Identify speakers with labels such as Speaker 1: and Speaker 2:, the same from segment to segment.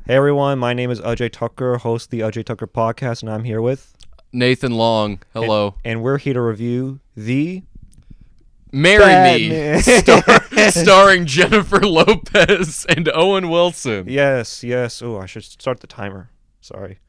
Speaker 1: Hey everyone, my name is Ajay Thakkar, host of the Ajay Thakkar podcast, and I'm here with
Speaker 2: Nathan Long. Hello.
Speaker 1: And we're here to review the
Speaker 2: Marry
Speaker 1: Batman.
Speaker 2: Me, starring Jennifer Lopez and Owen Wilson.
Speaker 1: Yes. Oh, I should start the timer. Sorry.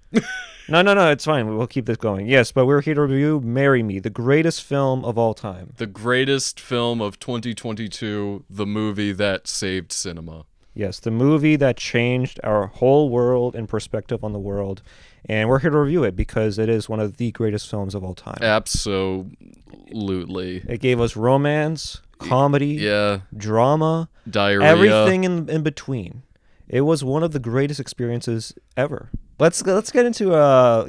Speaker 1: No, it's fine. We'll keep this going. Yes, but we're here to review Marry Me, the greatest film of all time.
Speaker 2: The greatest film of 2022, the movie that saved cinema.
Speaker 1: Yes, the movie that changed our whole world and perspective on the world. And we're here to review it because it is one of the greatest films of all time.
Speaker 2: Absolutely.
Speaker 1: It gave us romance, comedy, drama,
Speaker 2: diarrhea,
Speaker 1: everything in between. It was one of the greatest experiences ever. Let's get into
Speaker 2: Oh,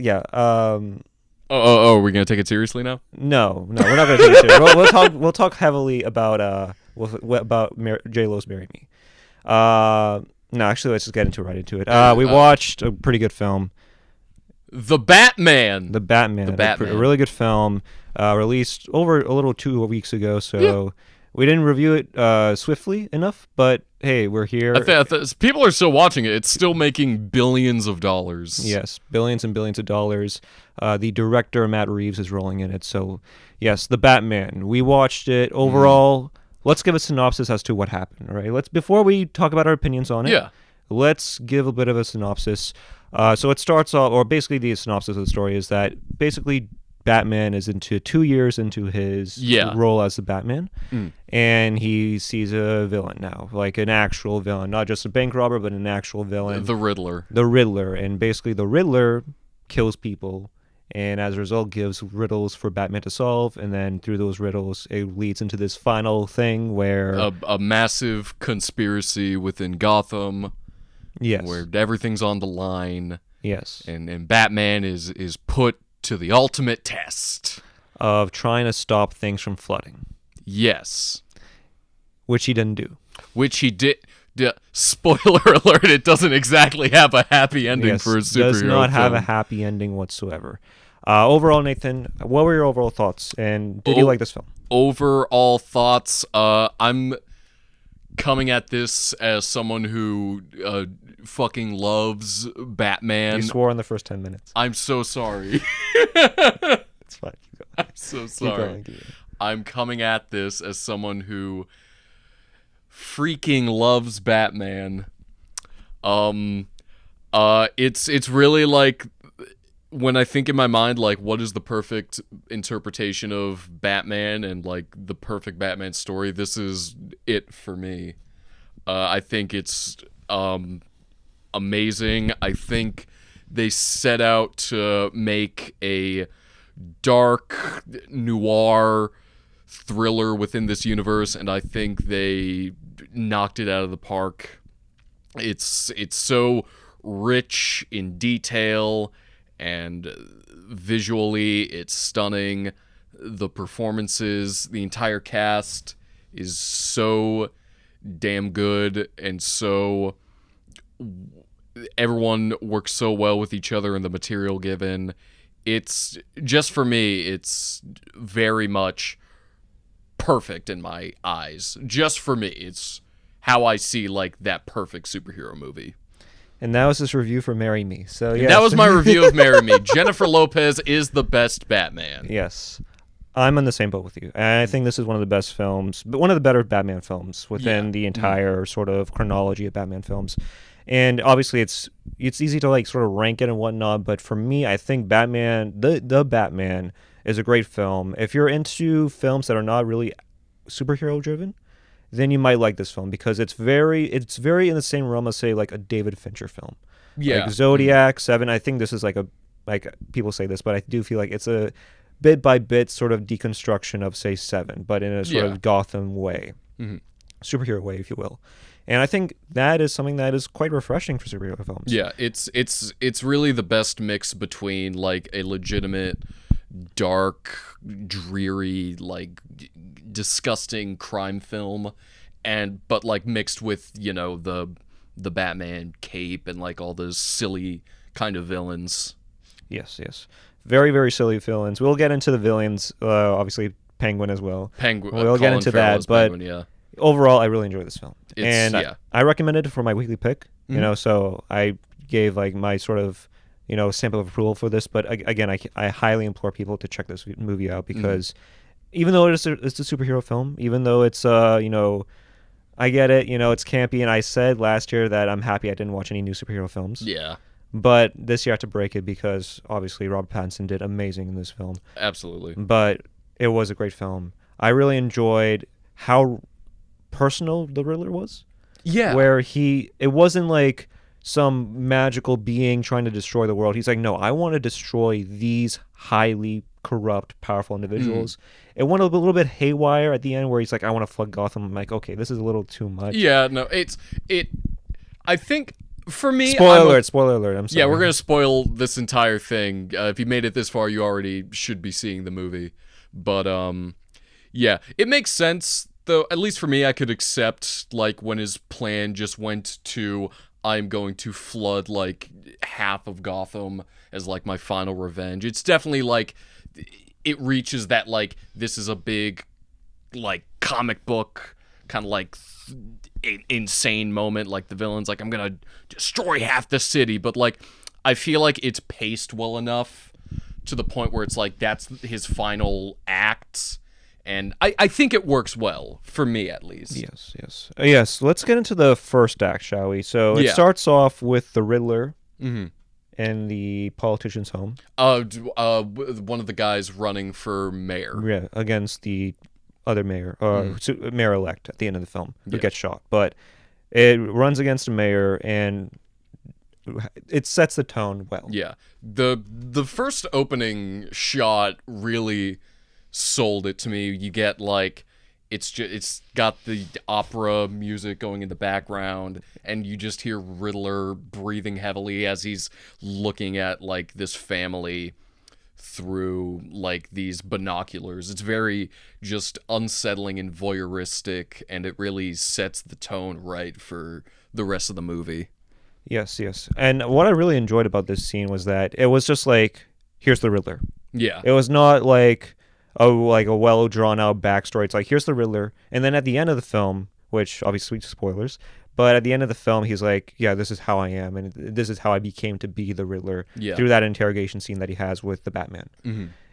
Speaker 2: we're gonna take it seriously now?
Speaker 1: No, we're not gonna take it seriously. We'll talk heavily about J-Lo's "Marry Me." No, actually, let's just get right into it. We watched a pretty good film,
Speaker 2: The Batman.
Speaker 1: The Batman, a really good film, released over a little 2 weeks ago. So we didn't review it swiftly enough, but hey, we're here.
Speaker 2: People are still watching it. It's still making billions of dollars.
Speaker 1: Yes, billions and billions of dollars. The director, Matt Reeves, is rolling in it. So, yes, The Batman. We watched it. Overall, let's give a synopsis as to what happened, all right? Before we talk about our opinions on it, let's give a bit of a synopsis. So it starts off, or basically the synopsis of the story is that basically Batman is into 2 years into his role as the Batman, and he sees a villain now, like an actual villain, not just a bank robber, but an actual villain.
Speaker 2: The Riddler.
Speaker 1: And basically the Riddler kills people, and as a result gives riddles for Batman to solve, and then through those riddles it leads into this final thing where
Speaker 2: a massive conspiracy within Gotham.
Speaker 1: Yes.
Speaker 2: Where everything's on the line.
Speaker 1: Yes.
Speaker 2: And Batman is put to the ultimate test
Speaker 1: of trying to stop things from flooding.
Speaker 2: Yes.
Speaker 1: Which he didn't do.
Speaker 2: Which he did. Spoiler alert, it doesn't exactly have a happy ending for a superhero film.
Speaker 1: Does not have a happy ending whatsoever. Overall, Nathan, what were your overall thoughts? And did you like this film?
Speaker 2: Overall thoughts, I'm coming at this as someone who fucking loves Batman.
Speaker 1: You swore in the first 10 minutes.
Speaker 2: I'm so sorry.
Speaker 1: It's fine. Keep going.
Speaker 2: I'm so sorry.
Speaker 1: Keep going.
Speaker 2: I'm coming at this as someone who freaking loves Batman. It's really like, when I think in my mind, like, what is the perfect interpretation of Batman and, like, the perfect Batman story, this is it for me. I think it's amazing. I think they set out to make a dark noir thriller within this universe, and I think they knocked it out of the park. It's so rich in detail, and visually it's stunning. The performances, the entire cast is so damn good, and so everyone works so well with each other in the material given. It's just, for me, it's very much perfect in my eyes. Just for me, it's how I see, like, that perfect superhero movie.
Speaker 1: And that was this review for Marry Me. So yes.
Speaker 2: That was my review of Marry Me. Jennifer Lopez is the best Batman.
Speaker 1: Yes. I'm on the same boat with you. And I think this is one of the best films, but one of the better Batman films within the entire sort of chronology of Batman films. And obviously it's easy to, like, sort of rank it and whatnot, but for me, I think Batman, the Batman is a great film. If you're into films that are not really superhero driven, then you might like this film because it's very in the same realm as, say, like a David Fincher film.
Speaker 2: Yeah.
Speaker 1: Like Zodiac, Seven. I think this is like people say this, but I do feel like it's a bit by bit sort of deconstruction of, say, Seven, but in a sort of Gotham way, superhero way, if you will. And I think that is something that is quite refreshing for superhero films.
Speaker 2: Yeah, it's really the best mix between, like, a legitimate, dark, dreary, like, disgusting crime film, but like mixed with, you know, the Batman cape and, like, all those silly kind of villains.
Speaker 1: Yes. Very, very silly villains. We'll get into the villains, obviously Penguin as well. We'll get into
Speaker 2: Farrell
Speaker 1: that, but
Speaker 2: Penguin,
Speaker 1: overall, I really enjoy this film. I recommended it for my weekly pick, you know, so I gave like my sort of stamp of approval for this, but again, I highly implore people to check this movie out because even though it's a superhero film, even though it's I get it, it's campy, and I said last year that I'm happy I didn't watch any new superhero films.
Speaker 2: Yeah.
Speaker 1: But this year I have to break it because obviously Robert Pattinson did amazing in this film.
Speaker 2: Absolutely.
Speaker 1: But it was a great film. I really enjoyed how personal the Riddler was.
Speaker 2: Yeah.
Speaker 1: Where it wasn't like some magical being trying to destroy the world. He's like, no, I want to destroy these highly corrupt, powerful individuals. It went a little bit haywire at the end where he's like, I want to flood Gotham. I'm like, okay, this is a little too much.
Speaker 2: Yeah, no, I think for me...
Speaker 1: Spoiler alert, I'm sorry.
Speaker 2: Yeah, we're going to spoil this entire thing. If you made it this far, you already should be seeing the movie. But, yeah, it makes sense, though, at least for me, I could accept, like, when his plan just went to, I'm going to flood, like, half of Gotham as, like, my final revenge. It's definitely, like, it reaches that, like, this is a big, like, comic book kind of, like, insane moment. Like, the villain's like, I'm gonna destroy half the city. But, like, I feel like it's paced well enough to the point where it's, like, that's his final act. And I think it works well, for me at least.
Speaker 1: Yes, let's get into the first act, shall we? So it starts off with the Riddler in the politician's home.
Speaker 2: One of the guys running for mayor.
Speaker 1: Yeah, against the other mayor, mayor-elect at the end of the film, who gets shot. But it runs against a mayor, and it sets the tone well.
Speaker 2: Yeah. The first opening shot really sold it to me. You get like it's got the opera music going in the background, and you just hear Riddler breathing heavily as he's looking at like this family through like these binoculars. It's very just unsettling and voyeuristic, and it really sets the tone right for the rest of the movie.
Speaker 1: Yes. And what I really enjoyed about this scene was that it was just like, here's the Riddler.
Speaker 2: Yeah.
Speaker 1: It was not like a well drawn out backstory. It's like, here's the Riddler, and then at the end of the film, which obviously spoilers, but at the end of the film, he's like, yeah, this is how I am, and this is how I became to be the Riddler through that interrogation scene that he has with the Batman.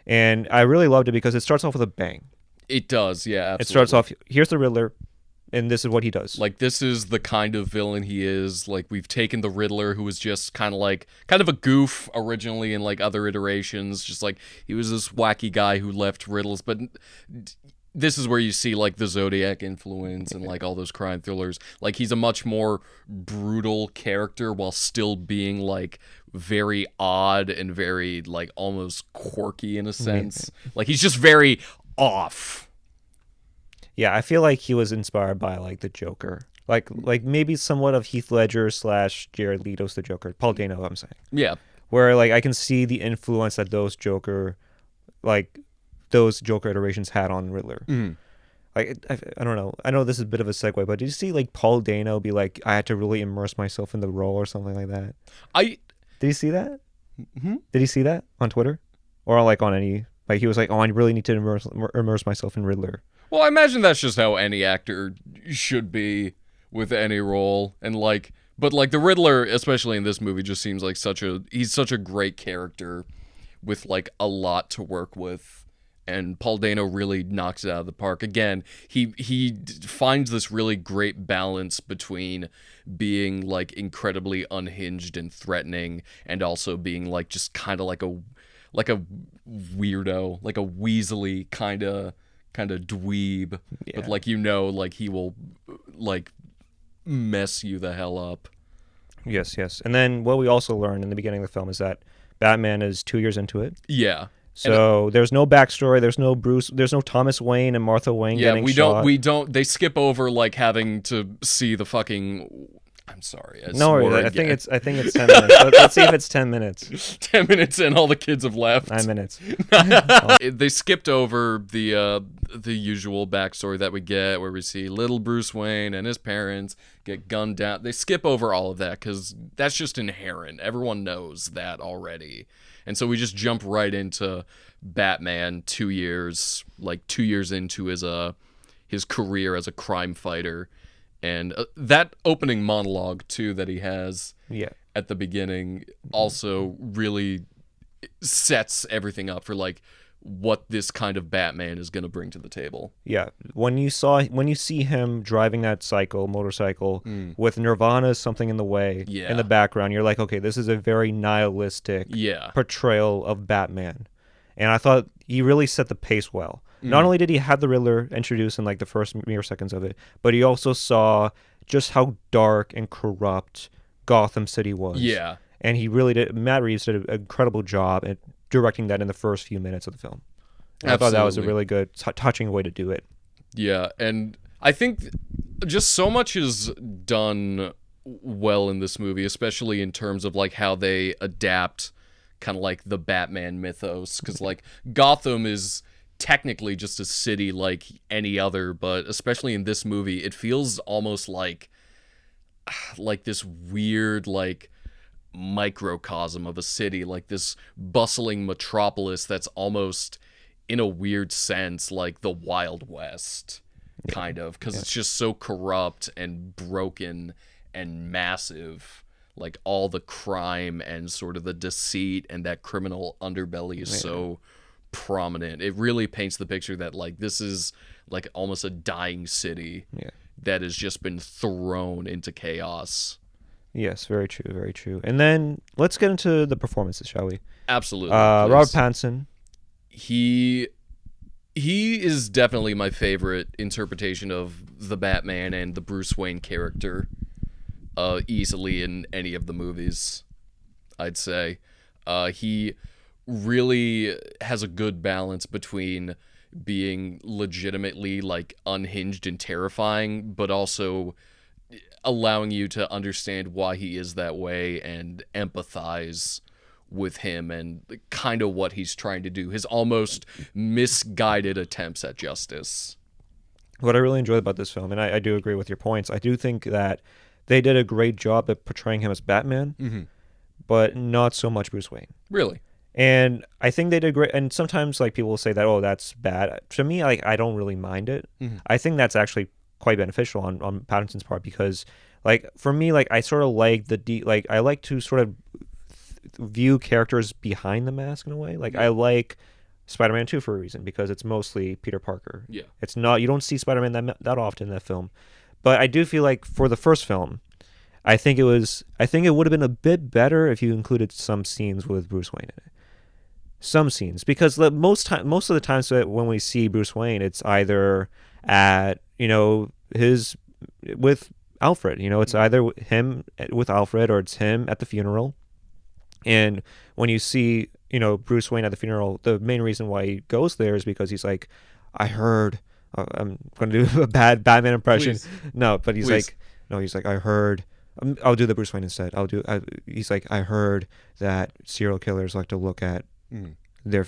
Speaker 1: And I really loved it because it starts off with a bang.
Speaker 2: It does, yeah, absolutely.
Speaker 1: It starts off, here's the Riddler, and this is what he does.
Speaker 2: Like, this is the kind of villain he is. Like, we've taken the Riddler, who was just kind of a goof originally in, like, other iterations. Just, like, he was this wacky guy who left riddles. But this is where you see, like, the Zodiac influence and, like, all those crime thrillers. Like, he's a much more brutal character while still being, like, very odd and very, like, almost quirky in a sense. Like, he's just very off.
Speaker 1: Yeah, I feel like he was inspired by like the Joker, like maybe somewhat of Heath Ledger / Jared Leto's the Joker, Paul Dano, I'm saying.
Speaker 2: Yeah,
Speaker 1: where like I can see the influence that those Joker iterations had on Riddler. Like I don't know. I know this is a bit of a segue, but did you see like Paul Dano be like, I had to really immerse myself in the role or something like that? Did you see that? Did you see that on Twitter or like on any? Like he was like, oh, I really need to immerse myself in Riddler.
Speaker 2: Well, I imagine that's just how any actor should be with any role. And like, but like the Riddler, especially in this movie, just seems like he's such a great character with like a lot to work with. And Paul Dano really knocks it out of the park. Again, he finds this really great balance between being like incredibly unhinged and threatening, and also being like just kind of like a weirdo, like a weaselly kind of dweeb, but like like he will like mess you the hell up.
Speaker 1: Yes. And then what we also learned in the beginning of the film is that Batman is 2 years into it.
Speaker 2: Yeah.
Speaker 1: So there's no backstory. There's no Bruce. There's no Thomas Wayne and Martha Wayne getting shot.
Speaker 2: We don't. They skip over like having to see the fucking. I'm sorry. I
Speaker 1: think it's 10 minutes. Let's see if it's 10 minutes.
Speaker 2: 10 minutes in, all the kids have left.
Speaker 1: 9 minutes.
Speaker 2: They skipped over the usual backstory that we get, where we see little Bruce Wayne and his parents get gunned down. They skip over all of that because that's just inherent. Everyone knows that already. And so we just jump right into Batman 2 years into his career as a crime fighter. And that opening monologue, too, that he has.
Speaker 1: Yeah.
Speaker 2: at the beginning also really sets everything up for like what this kind of Batman is going to bring to the table.
Speaker 1: Yeah, when you see him driving that motorcycle with Nirvana's Something in the Way in the background, you're like, okay, this is a very nihilistic portrayal of Batman. And I thought he really set the pace well. Not only did he have the Riddler introduced in like the first mere seconds of it, but he also saw just how dark and corrupt Gotham City was.
Speaker 2: Yeah.
Speaker 1: And he really did. Matt Reeves did an incredible job at directing that in the first few minutes of the film. And I thought that was a really good, touching way to do it.
Speaker 2: Yeah, and I think just so much is done well in this movie, especially in terms of like how they adapt kind of like the Batman mythos, because like Gotham is technically just a city like any other, but especially in this movie it feels almost like this weird like microcosm of a city, like this bustling metropolis that's almost in a weird sense like the Wild West kind of, because it's just so corrupt and broken and massive. Like all the crime and sort of the deceit and that criminal underbelly is so prominent. It really paints the picture that like this is like almost a dying city that has just been thrown into chaos.
Speaker 1: Yes, very true, very true. And then let's get into the performances, shall we?
Speaker 2: Absolutely.
Speaker 1: Robert Pattinson.
Speaker 2: He is definitely my favorite interpretation of the Batman and the Bruce Wayne character. Easily in any of the movies, I'd say. He really has a good balance between being legitimately like unhinged and terrifying, but also allowing you to understand why he is that way and empathize with him and kind of what he's trying to do, his almost misguided attempts at justice.
Speaker 1: What I really enjoyed about this film, and I do agree with your points, I do think that they did a great job at portraying him as Batman, but not so much Bruce Wayne.
Speaker 2: Really?
Speaker 1: And I think they did great. And sometimes like people will say that, oh, that's bad. To me, like I don't really mind it. I think that's actually quite beneficial on Pattinson's part, because like for me, like I sort of like I like to sort of view characters behind the mask in a way. Like I like Spider-Man 2 for a reason, because it's mostly Peter Parker.
Speaker 2: Yeah.
Speaker 1: It's not, you don't see Spider-Man that often in that film. But I do feel like for the first film, I think it would have been a bit better if you included some scenes with Bruce Wayne in it. Some scenes, because most of the times when we see Bruce Wayne, it's either at with Alfred. It's either him with Alfred or it's him at the funeral. And when you see Bruce Wayne at the funeral, the main reason why he goes there is because he's like, I heard. I'm going to do a bad Batman impression.
Speaker 2: Please.
Speaker 1: No, but he's like, I heard. I'll do the Bruce Wayne instead. He's like, I heard that serial killers like to look at their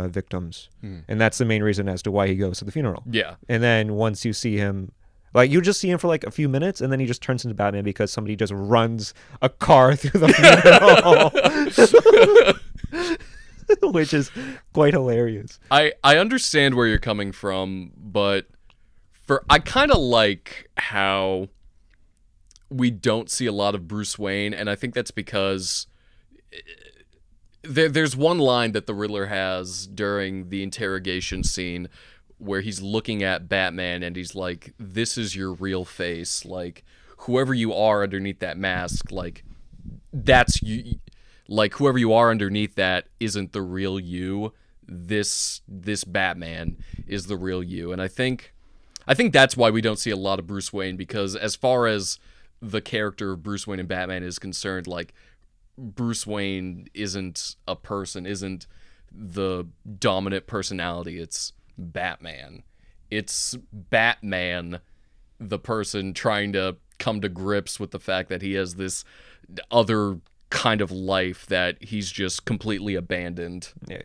Speaker 1: victims, and that's the main reason as to why he goes to the funeral.
Speaker 2: Yeah.
Speaker 1: And then once you see him, like you just see him for like a few minutes, and then he just turns into Batman because somebody just runs a car through the funeral. Which is quite hilarious.
Speaker 2: I understand where you're coming from, but I kind of like how we don't see a lot of Bruce Wayne, and I think that's because there's one line that the Riddler has during the interrogation scene where he's looking at Batman and he's like, this is your real face, like whoever you are underneath that mask, like that's you. Like, whoever you are underneath that isn't the real you. This Batman is the real you. And I think that's why we don't see a lot of Bruce Wayne, because as far as the character of Bruce Wayne and Batman is concerned, like, Bruce Wayne isn't a person, isn't the dominant personality. It's Batman. It's Batman, the person trying to come to grips with the fact that he has this other kind of life that he's just completely abandoned.
Speaker 1: Yeah.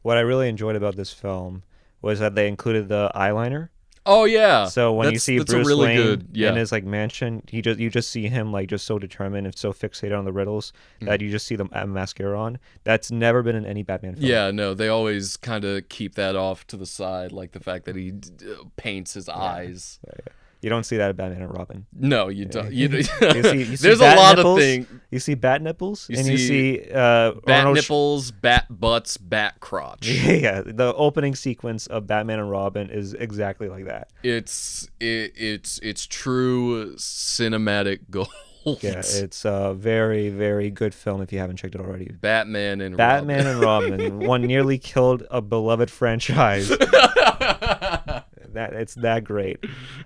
Speaker 1: What I really enjoyed about this film was that they included the eyeliner.
Speaker 2: Oh yeah.
Speaker 1: So when you see Bruce
Speaker 2: really
Speaker 1: Wayne in his like mansion, you just see him like just so determined and so fixated on the riddles that you just see the mascara on. That's never been in any Batman film.
Speaker 2: Yeah, no, they always kind of keep that off to the side, like the fact that he paints his eyes.
Speaker 1: Yeah. You don't see that in Batman and Robin.
Speaker 2: No, you don't. You
Speaker 1: You see
Speaker 2: there's a
Speaker 1: bat
Speaker 2: lot
Speaker 1: nipples,
Speaker 2: of things.
Speaker 1: You see bat nipples,
Speaker 2: You
Speaker 1: and you
Speaker 2: see
Speaker 1: see
Speaker 2: Bat
Speaker 1: Arnold
Speaker 2: nipples, bat butts, bat crotch.
Speaker 1: Yeah, the opening sequence of Batman and Robin is exactly like that.
Speaker 2: It's true cinematic gold.
Speaker 1: Yeah, it's a very, very good film if you haven't checked it already.
Speaker 2: Batman and
Speaker 1: Robin, one nearly killed a beloved franchise. It's that great.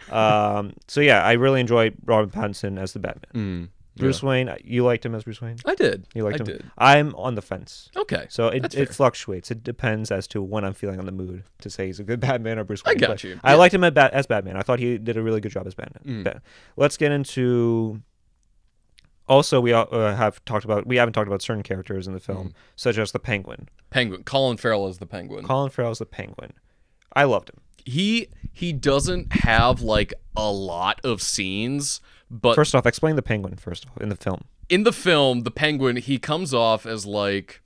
Speaker 1: So yeah, I really enjoyed Robert Pattinson as the Batman. Bruce Wayne, you liked him as Bruce Wayne?
Speaker 2: I did.
Speaker 1: You liked him?
Speaker 2: did.
Speaker 1: I'm on the fence.
Speaker 2: Okay.
Speaker 1: So
Speaker 2: that's
Speaker 1: it
Speaker 2: fair.
Speaker 1: fluctuates. It depends as to when I'm feeling on the mood to say he's a good Batman or Bruce Wayne.
Speaker 2: I got
Speaker 1: But
Speaker 2: you.
Speaker 1: I
Speaker 2: Yeah.
Speaker 1: liked him as Batman. I thought he did a really good job as Batman. Let's get into. Also, we haven't talked about certain characters in the film, such as the Penguin.
Speaker 2: Colin Farrell is the Penguin.
Speaker 1: Colin Farrell's the Penguin. I loved him.
Speaker 2: He doesn't have like a lot of scenes, but
Speaker 1: First off, explain the Penguin first in the film.
Speaker 2: in the film, the Penguin, he comes off as like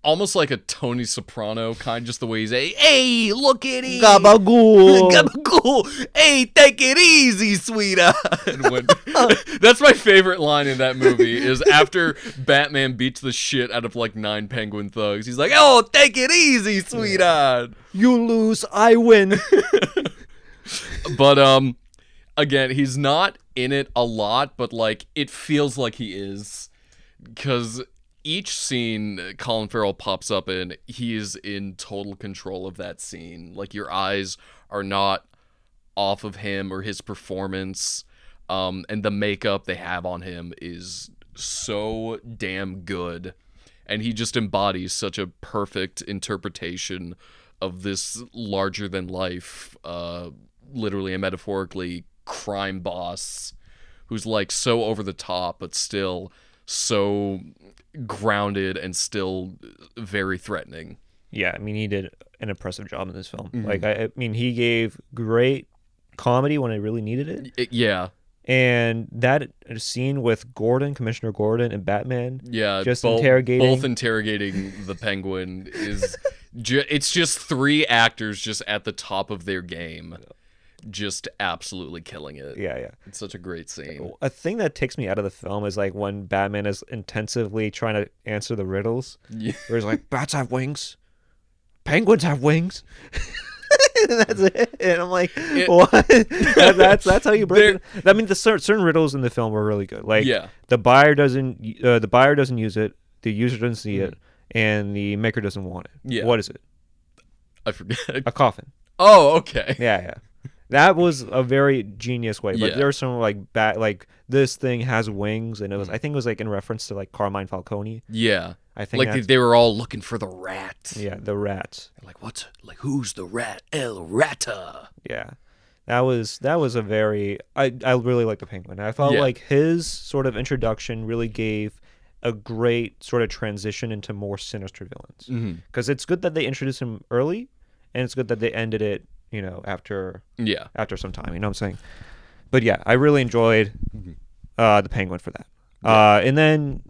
Speaker 2: almost like a Tony Soprano kind, just the way he's hey, look at him,
Speaker 1: Gabagool.
Speaker 2: gabagool, hey, take it easy, sweetheart. That's my favorite line in that movie is after Batman beats the shit out of like 9 penguin thugs. He's like, oh, take it easy, sweetheart.
Speaker 1: You lose, I win.
Speaker 2: But again, he's not in it a lot, but like it feels like he is, because each scene Colin Farrell pops up in, he is in total control of that scene. Like your eyes are not off of him or his performance, and the makeup they have on him is so damn good, and he just embodies such a perfect interpretation of this larger than life, literally and metaphorically, crime boss who's like so over the top but still so grounded and still very threatening.
Speaker 1: Yeah, I mean, he did an impressive job in this film. Like, I mean, he gave great comedy when it really needed it.
Speaker 2: Yeah.
Speaker 1: And that scene with Commissioner Gordon and Batman,
Speaker 2: Yeah,
Speaker 1: just
Speaker 2: both
Speaker 1: interrogating
Speaker 2: the Penguin is it's just 3 actors just at the top of their game, just absolutely killing it.
Speaker 1: Yeah.
Speaker 2: It's such a great scene.
Speaker 1: A thing that takes me out of the film is like when Batman is intensively trying to answer the riddles.
Speaker 2: Yeah.
Speaker 1: Where he's like, bats have wings, penguins have wings. And that's it. And I'm like, what? That's how you break it. I mean, the certain riddles in the film were really good. Like, the buyer doesn't use it, the user doesn't see it, and the maker doesn't want it.
Speaker 2: Yeah.
Speaker 1: What is it?
Speaker 2: I forget.
Speaker 1: A coffin.
Speaker 2: Oh, okay.
Speaker 1: Yeah. That was a very genius way. But
Speaker 2: Yeah.
Speaker 1: there was some like this thing has wings, and it was I think it was like in reference to like Carmine Falcone.
Speaker 2: Yeah.
Speaker 1: I think
Speaker 2: like they were all looking for the rat.
Speaker 1: Yeah, the rats.
Speaker 2: Like who's the rat? El Rata.
Speaker 1: Yeah. That was a very I really like the Penguin. I felt like his sort of introduction really gave a great sort of transition into more sinister villains. Because it's good that they introduced him early, and it's good that they ended it, after some time. You know what I'm saying? But yeah, I really enjoyed the Penguin for that. And then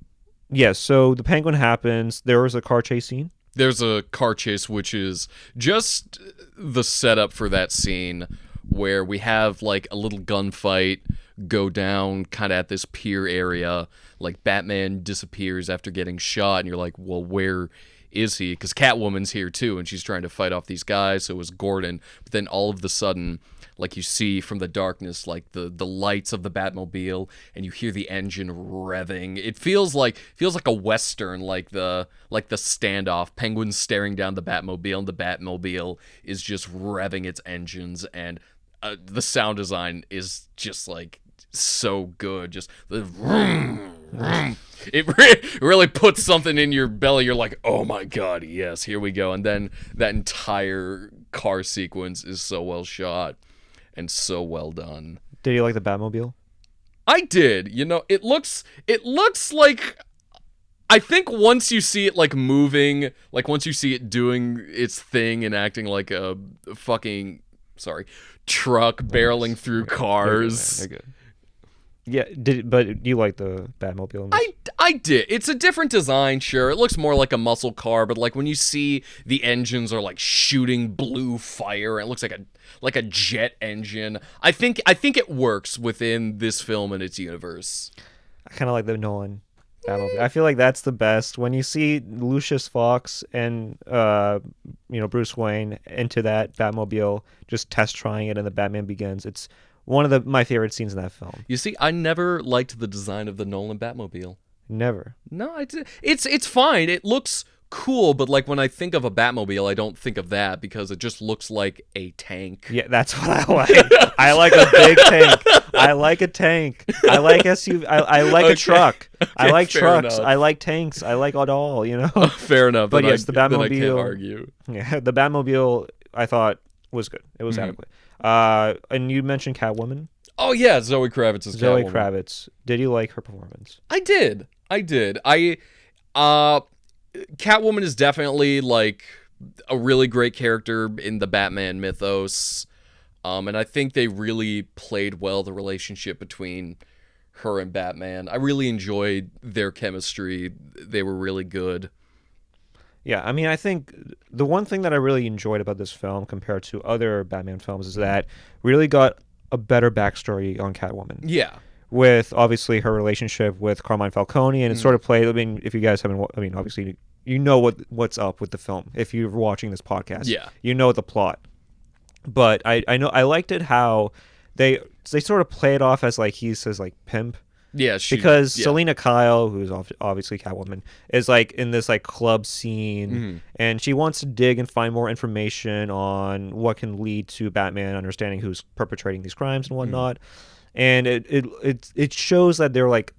Speaker 1: so the Penguin happens. There was a car chase scene.
Speaker 2: There's a car chase, which is just the setup for that scene where we have like a little gunfight go down kind of at this pier area. Like Batman disappears after getting shot, and you're like, well, where is he? Because Catwoman's here too, and she's trying to fight off these guys. So it was Gordon. But then all of a sudden, like you see from the darkness, like the lights of the Batmobile, and you hear the engine revving. It feels like a Western, like the standoff. Penguin's staring down the Batmobile, and the Batmobile is just revving its engines, and the sound design is just like so good. Just the vroom, vroom. It really puts something in your belly. You're like, oh my god, yes, here we go. And then that entire car sequence is so well shot and so well done.
Speaker 1: Did you like the Batmobile?
Speaker 2: I did. It looks like, I think once you see it like moving, like once you see it doing its thing and acting like a fucking truck barreling through cars.
Speaker 1: They're good. Yeah, but you like the Batmobile?
Speaker 2: I did. It's a different design, sure. It looks more like a muscle car, but like when you see the engines are like shooting blue fire, and it looks like a jet engine. I think it works within this film and its universe.
Speaker 1: I kind of like the Nolan Batmobile. I feel like that's the best. When you see Lucius Fox and Bruce Wayne into that Batmobile, just test trying it, and the Batman Begins. It's one of my favorite scenes in that film.
Speaker 2: You see, I never liked the design of the Nolan Batmobile.
Speaker 1: Never.
Speaker 2: No, I did. It's fine. It looks cool, but like when I think of a Batmobile, I don't think of that because it just looks like a tank.
Speaker 1: Yeah, that's what I like. I like a big tank. I like a tank. I like SUV. I like a truck.
Speaker 2: Okay,
Speaker 1: I like trucks.
Speaker 2: enough.
Speaker 1: I like tanks. I like it all,
Speaker 2: Fair enough.
Speaker 1: But
Speaker 2: then
Speaker 1: yes, the Batmobile.
Speaker 2: I can't argue.
Speaker 1: Yeah, the Batmobile I thought was good. It was adequate. And you mentioned Catwoman.
Speaker 2: Oh yeah, Zoe Kravitz is
Speaker 1: Zoe
Speaker 2: Catwoman.
Speaker 1: Kravitz. Did you like her performance?
Speaker 2: I did. Catwoman is definitely like a really great character in the Batman mythos. And I think they really played well the relationship between her and Batman. I really enjoyed their chemistry. They were really good.
Speaker 1: Yeah, I mean, I think the one thing that I really enjoyed about this film compared to other Batman films is that really got a better backstory on Catwoman.
Speaker 2: Yeah.
Speaker 1: With obviously her relationship with Carmine Falcone, and it sort of played. I mean, if you guys haven't, I mean, obviously you know what's up with the film. If you're watching this podcast,
Speaker 2: Yeah.
Speaker 1: you know the plot. But I know I liked it how they sort of play it off as like he says like pimp.
Speaker 2: Yeah,
Speaker 1: Because Selena Kyle, who's obviously Catwoman, is like in this like club scene, and she wants to dig and find more information on what can lead to Batman understanding who's perpetrating these crimes and whatnot. And it shows that they're like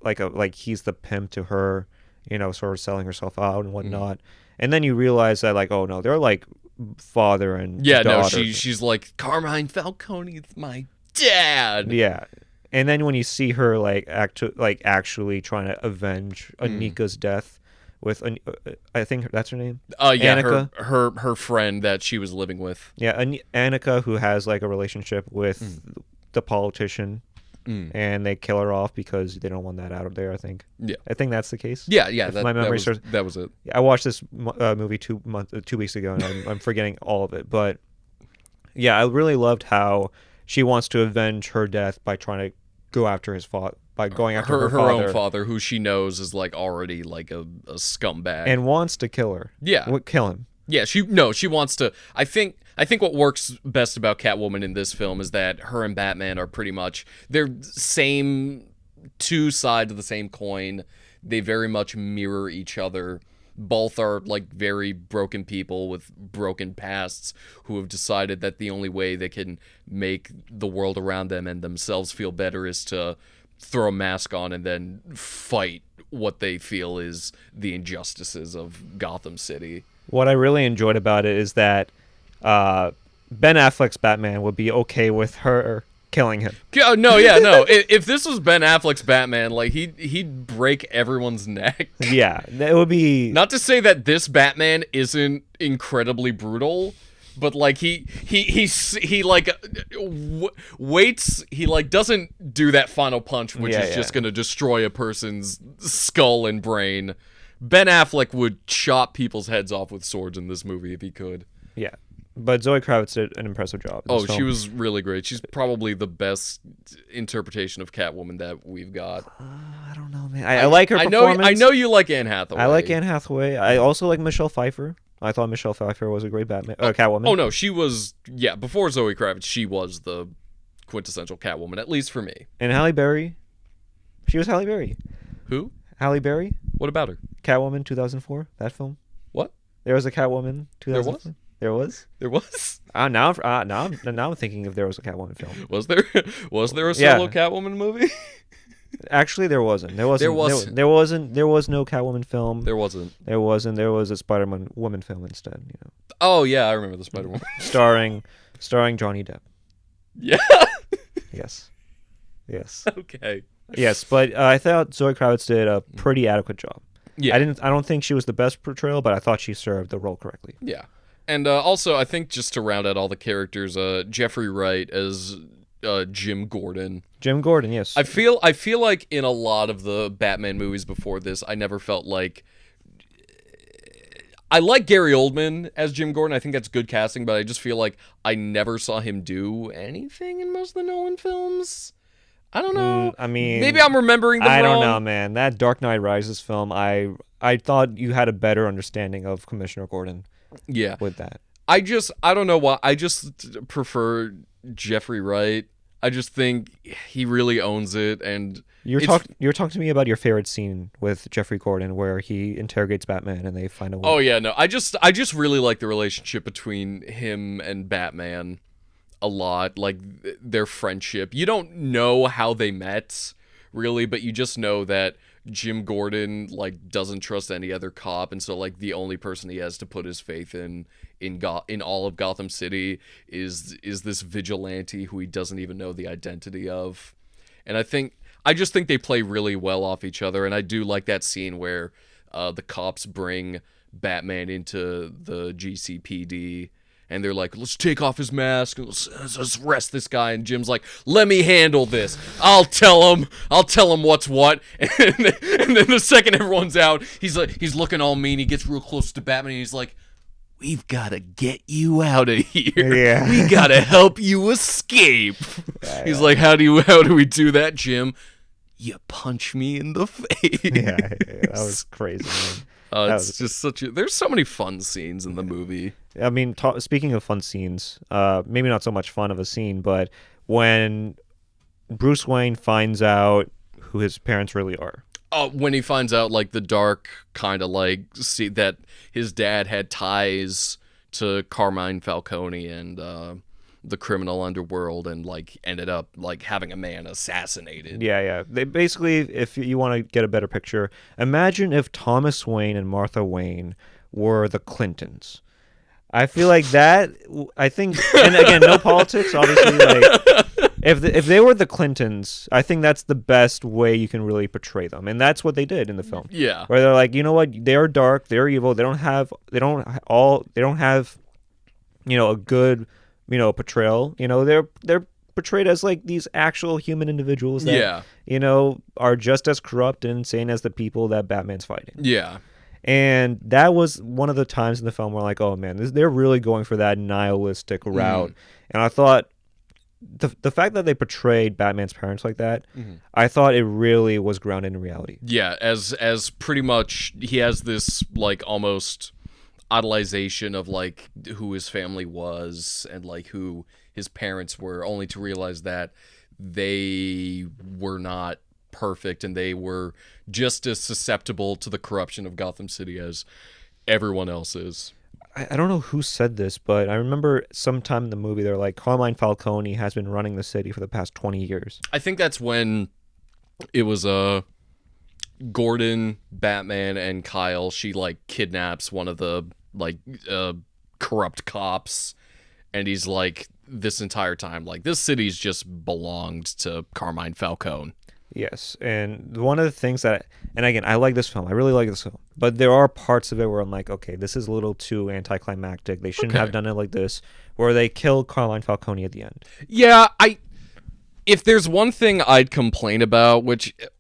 Speaker 1: he's the pimp to her, sort of selling herself out and whatnot. And then you realize that like, oh no, they're like father and daughter.
Speaker 2: She's like, Carmine Falcone is my dad.
Speaker 1: Yeah. And then when you see her actually trying to avenge Anika's death with I think that's her name.
Speaker 2: Yeah,
Speaker 1: Annika.
Speaker 2: her friend that she was living with.
Speaker 1: Yeah, Annika, who has like a relationship with the politician, and they kill her off because they don't want that out of there. I think. Yeah, I think that's the case.
Speaker 2: Yeah.
Speaker 1: If my memory serves.
Speaker 2: That was it.
Speaker 1: I watched this movie 2 weeks ago, and I'm forgetting all of it. But yeah, I really loved how she wants to avenge her death by trying to go after his father, by going after her
Speaker 2: own father, who she knows is like already like a scumbag
Speaker 1: and wants to kill her.
Speaker 2: Yeah,
Speaker 1: kill him.
Speaker 2: Yeah, she wants to. I think what works best about Catwoman in this film is that her and Batman are pretty much they're same two sides of the same coin. They very much mirror each other. Both are like very broken people with broken pasts who have decided that the only way they can make the world around them and themselves feel better is to throw a mask on and then fight what they feel is the injustices of Gotham City.
Speaker 1: What I really enjoyed about it is that Ben Affleck's Batman would be okay with her killing him.
Speaker 2: No. If this was Ben Affleck's Batman, like he'd break everyone's neck.
Speaker 1: Yeah, it would be.
Speaker 2: Not to say that this Batman isn't incredibly brutal, but like he like waits. He like doesn't do that final punch, which is just gonna destroy a person's skull and brain. Ben Affleck would chop people's heads off with swords in this movie if he could.
Speaker 1: Yeah. But Zoe Kravitz did an impressive job.
Speaker 2: She was really great. She's probably the best interpretation of Catwoman that we've got.
Speaker 1: I don't know, man. I like her performance.
Speaker 2: I know you like Anne Hathaway.
Speaker 1: I like Anne Hathaway. I also like Michelle Pfeiffer. I thought Michelle Pfeiffer was a great Catwoman.
Speaker 2: Oh, no. She was, before Zoe Kravitz, she was the quintessential Catwoman, at least for me.
Speaker 1: And Halle Berry. She was Halle Berry.
Speaker 2: Who?
Speaker 1: Halle Berry.
Speaker 2: What about her?
Speaker 1: Catwoman 2004, that film.
Speaker 2: What?
Speaker 1: There was a Catwoman 2004. There was?
Speaker 2: There was?
Speaker 1: Now I'm thinking if there was a Catwoman film.
Speaker 2: Was there a solo Catwoman movie?
Speaker 1: Actually, there wasn't. There was no Catwoman film.
Speaker 2: There wasn't.
Speaker 1: There was a Spider-Man woman film instead.
Speaker 2: Oh yeah, I remember the Spider-Woman.
Speaker 1: starring Johnny Depp.
Speaker 2: Yeah.
Speaker 1: Yes.
Speaker 2: Okay.
Speaker 1: Yes, but I thought Zoe Kravitz did a pretty adequate job.
Speaker 2: Yeah.
Speaker 1: I don't think she was the best portrayal, but I thought she served the role correctly.
Speaker 2: Yeah. And also, I think just to round out all the characters, Jeffrey Wright as Jim Gordon.
Speaker 1: Jim Gordon, yes.
Speaker 2: I feel like in a lot of the Batman movies before this, I never felt like I like Gary Oldman as Jim Gordon. I think that's good casting, but I just feel like I never saw him do anything in most of the Nolan films. I don't know.
Speaker 1: I mean,
Speaker 2: maybe I'm remembering them
Speaker 1: I
Speaker 2: wrong.
Speaker 1: don't know, man. That Dark Knight Rises film, I thought you had a better understanding of Commissioner Gordon.
Speaker 2: Yeah.
Speaker 1: With that.
Speaker 2: I don't know why. I just prefer Jeffrey Wright. I just think he really owns it, and
Speaker 1: you're talking to me about your favorite scene with Jeffrey Gordon, where he interrogates Batman and they find a way.
Speaker 2: Oh yeah, no, I just really like the relationship between him and Batman a lot, like their friendship. You don't know how they met, really, but you just know that Jim Gordon like doesn't trust any other cop, and so like the only person he has to put his faith in all of Gotham City is this vigilante who he doesn't even know the identity of. And I just think they play really well off each other, and I do like that scene where the cops bring Batman into the GCPD. And they're like, let's take off his mask and let's arrest this guy. And Jim's like, let me handle this. I'll tell him what's what. And then the second everyone's out, he's looking all mean. He gets real close to Batman and he's like, we've got to get you out of here.
Speaker 1: Yeah.
Speaker 2: We got to help you escape. He's like, how do we do that, Jim? You punch me in the face.
Speaker 1: Yeah, that was crazy, man.
Speaker 2: It's just there's so many fun scenes in the movie.
Speaker 1: I mean, speaking of fun scenes, maybe not so much fun of a scene, but when Bruce Wayne finds out who his parents really are.
Speaker 2: When he finds out, like, the dark kind of, like, see that his dad had ties to Carmine Falcone and the criminal underworld and, like, ended up, like, having a man assassinated.
Speaker 1: Yeah. They basically, if you want to get a better picture, imagine if Thomas Wayne and Martha Wayne were the Clintons. I feel like that, I think, and again, no politics, obviously, like, if they were the Clintons, I think that's the best way you can really portray them, and that's what they did in the film.
Speaker 2: Yeah.
Speaker 1: Where they're like, you know what, they're dark, they're evil, they don't have, a good, portrayal. They're portrayed as like these actual human individuals that, are just as corrupt and insane as the people that Batman's fighting.
Speaker 2: Yeah.
Speaker 1: And that was one of the times in the film where like, oh man, they're really going for that nihilistic route. And I thought the fact that they portrayed Batman's parents like that, I thought it really was grounded in reality.
Speaker 2: Yeah, as pretty much he has this like almost idolization of like who his family was and like who his parents were, only to realize that they were not perfect and they were just as susceptible to the corruption of Gotham City as everyone else is.
Speaker 1: I don't know who said this, but I remember sometime in the movie they're like, Carmine Falcone has been running the city for the past 20 years.
Speaker 2: I think that's when it was Gordon, Batman, and Kyle. She like kidnaps one of the like corrupt cops, and he's like, this entire time, like, this city's just belonged to Carmine Falcone.
Speaker 1: Yes, and one of the things that, and again, I like this film. I really like this film. But there are parts of it where I'm like, okay, this is a little too anticlimactic. They shouldn't have done it like this, where they kill Carmine Falcone at the end.
Speaker 2: Yeah, if there's one thing I'd complain about,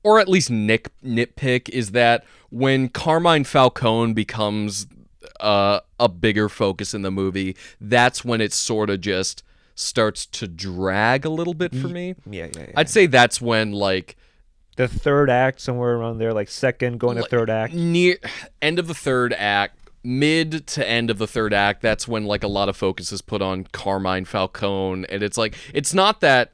Speaker 2: or at least nitpick, is that when Carmine Falcone becomes a bigger focus in the movie, that's when it sort of just starts to drag a little bit for me.
Speaker 1: Yeah.
Speaker 2: I'd say that's when, like,
Speaker 1: the third act, somewhere around there, like second going to third act.
Speaker 2: Near end of the third act, mid to end of the third act, that's when like a lot of focus is put on Carmine Falcone, and it's like, it's not that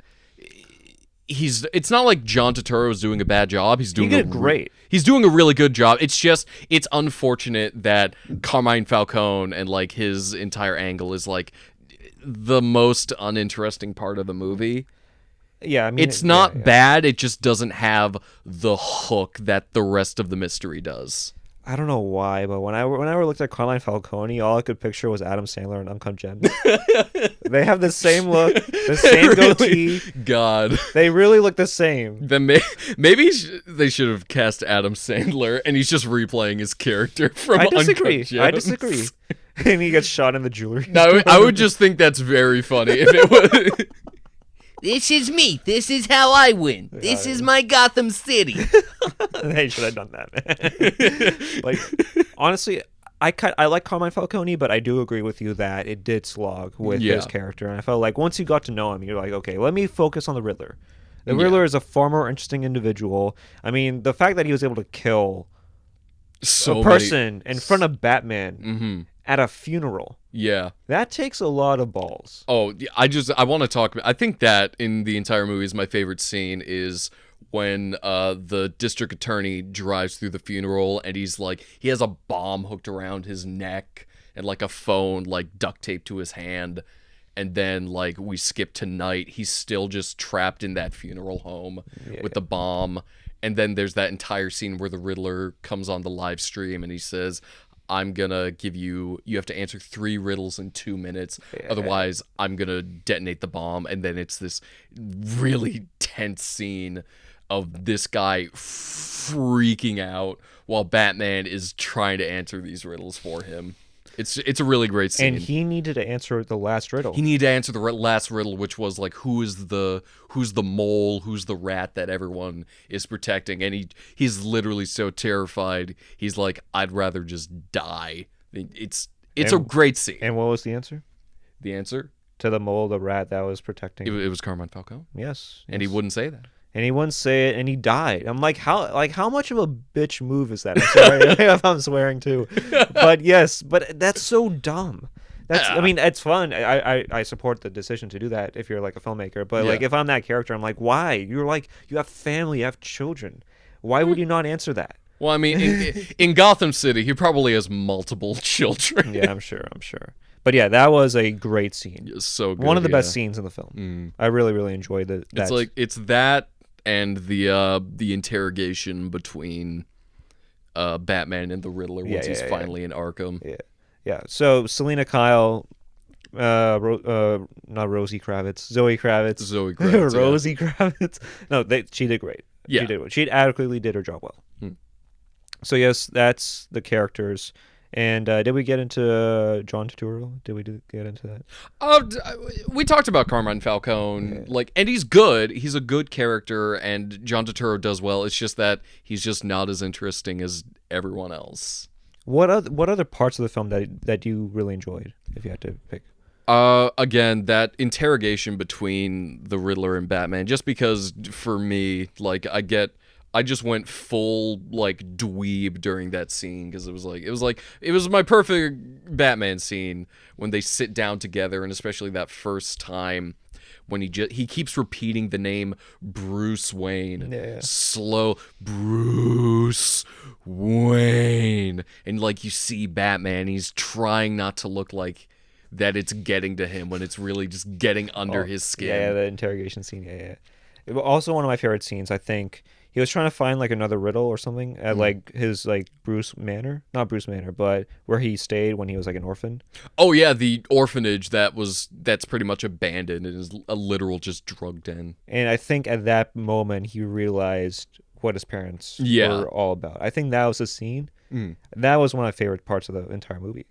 Speaker 2: it's not like John Turturro is doing a bad job. He did
Speaker 1: great.
Speaker 2: He's doing a really good job. It's just, it's unfortunate that Carmine Falcone and like his entire angle is like the most uninteresting part of the movie.
Speaker 1: Yeah, I mean,
Speaker 2: it's not bad. It just doesn't have the hook that the rest of the mystery does.
Speaker 1: I don't know why, but when I looked at Carmine Falcone, all I could picture was Adam Sandler and Uncut Gems. They have the same look, the same
Speaker 2: Really?
Speaker 1: goatee.
Speaker 2: God,
Speaker 1: they really look the same.
Speaker 2: Then maybe they should have cast Adam Sandler, and he's just replaying his character from Uncut Gems.
Speaker 1: I disagree. And he gets shot in the jewelry.
Speaker 2: No, I would just think that's very funny if it was.
Speaker 3: This is me. This is how I win. This is my Gotham City.
Speaker 1: They should have done that, man. Like, honestly, I like Carmine Falcone, but I do agree with you that it did slog with his character. And I felt like once you got to know him, you're like, okay, let me focus on the Riddler. The Riddler is a far more interesting individual. I mean, the fact that he was able to kill a person in front of Batman at a funeral.
Speaker 2: Yeah.
Speaker 1: That takes a lot of balls.
Speaker 2: Oh, I want to talk. I think that in the entire movie is my favorite scene is when the district attorney drives through the funeral and he has a bomb hooked around his neck and like a phone like duct taped to his hand. And then, like, we skip to night. He's still just trapped in that funeral home with the bomb. And then there's that entire scene where the Riddler comes on the live stream and he says, I'm going to give you have to answer 3 riddles in 2 minutes. Otherwise, I'm going to detonate the bomb. And then it's this really tense scene of this guy freaking out while Batman is trying to answer these riddles for him. It's a really great scene.
Speaker 1: And he needed to answer the last riddle.
Speaker 2: He needed to answer the last riddle, which was like, who's the mole, who's the rat that everyone is protecting? And he's literally so terrified. He's like, I'd rather just die. It's a great scene.
Speaker 1: And what was the answer?
Speaker 2: The answer?
Speaker 1: To the mole, the rat that was protecting.
Speaker 2: It was Carmine Falcone.
Speaker 1: Yes.
Speaker 2: And he wouldn't say that.
Speaker 1: And he wouldn't say it, and he died. I'm like, how much of a bitch move is that? I'm sorry if I'm swearing too, but yes, but that's so dumb. I mean, it's fun. I support the decision to do that if you're like a filmmaker, but like if I'm that character, I'm like, why? You're like, you have family, you have children. Why would you not answer that?
Speaker 2: Well, I mean, in Gotham City, he probably has multiple children.
Speaker 1: Yeah, I'm sure. But yeah, that was a great scene.
Speaker 2: It's so good.
Speaker 1: One of the best scenes in the film. I really, really enjoyed it.
Speaker 2: It's that. And the interrogation between Batman and the Riddler once he's finally in Arkham.
Speaker 1: Yeah. So Selena Kyle, not Rosie Kravitz, Zoe Kravitz, Rosie Kravitz. No, she did great.
Speaker 2: Yeah,
Speaker 1: she adequately did her job well. So yes, that's the characters. And did we get into John Turturro? Did we get into that?
Speaker 2: We talked about Carmine Falcone, and he's good. He's a good character, and John Turturro does well. It's just that he's just not as interesting as everyone else.
Speaker 1: What other parts of the film that you really enjoyed, if you had to pick?
Speaker 2: Again, that interrogation between the Riddler and Batman. Just because for me, like I just went full like dweeb during that scene because it was my perfect Batman scene when they sit down together, and especially that first time when he keeps repeating the name Bruce Wayne, slow Bruce Wayne, and like you see Batman, he's trying not to look like that it's getting to him when it's really just getting under his skin.
Speaker 1: Yeah, the interrogation scene. Yeah. Also, one of my favorite scenes, I think. He was trying to find like another riddle or something at like his like Bruce Manor, not Bruce Manor, but where he stayed when he was like an orphan.
Speaker 2: Oh yeah, the orphanage that's pretty much abandoned and is a literal just drug den.
Speaker 1: And I think at that moment he realized what his parents were all about. I think that was the scene. That was one of my favorite parts of the entire movie.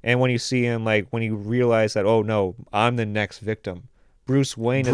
Speaker 1: And when you see him, like when you realize that, oh no, I'm the next victim. Bruce Wayne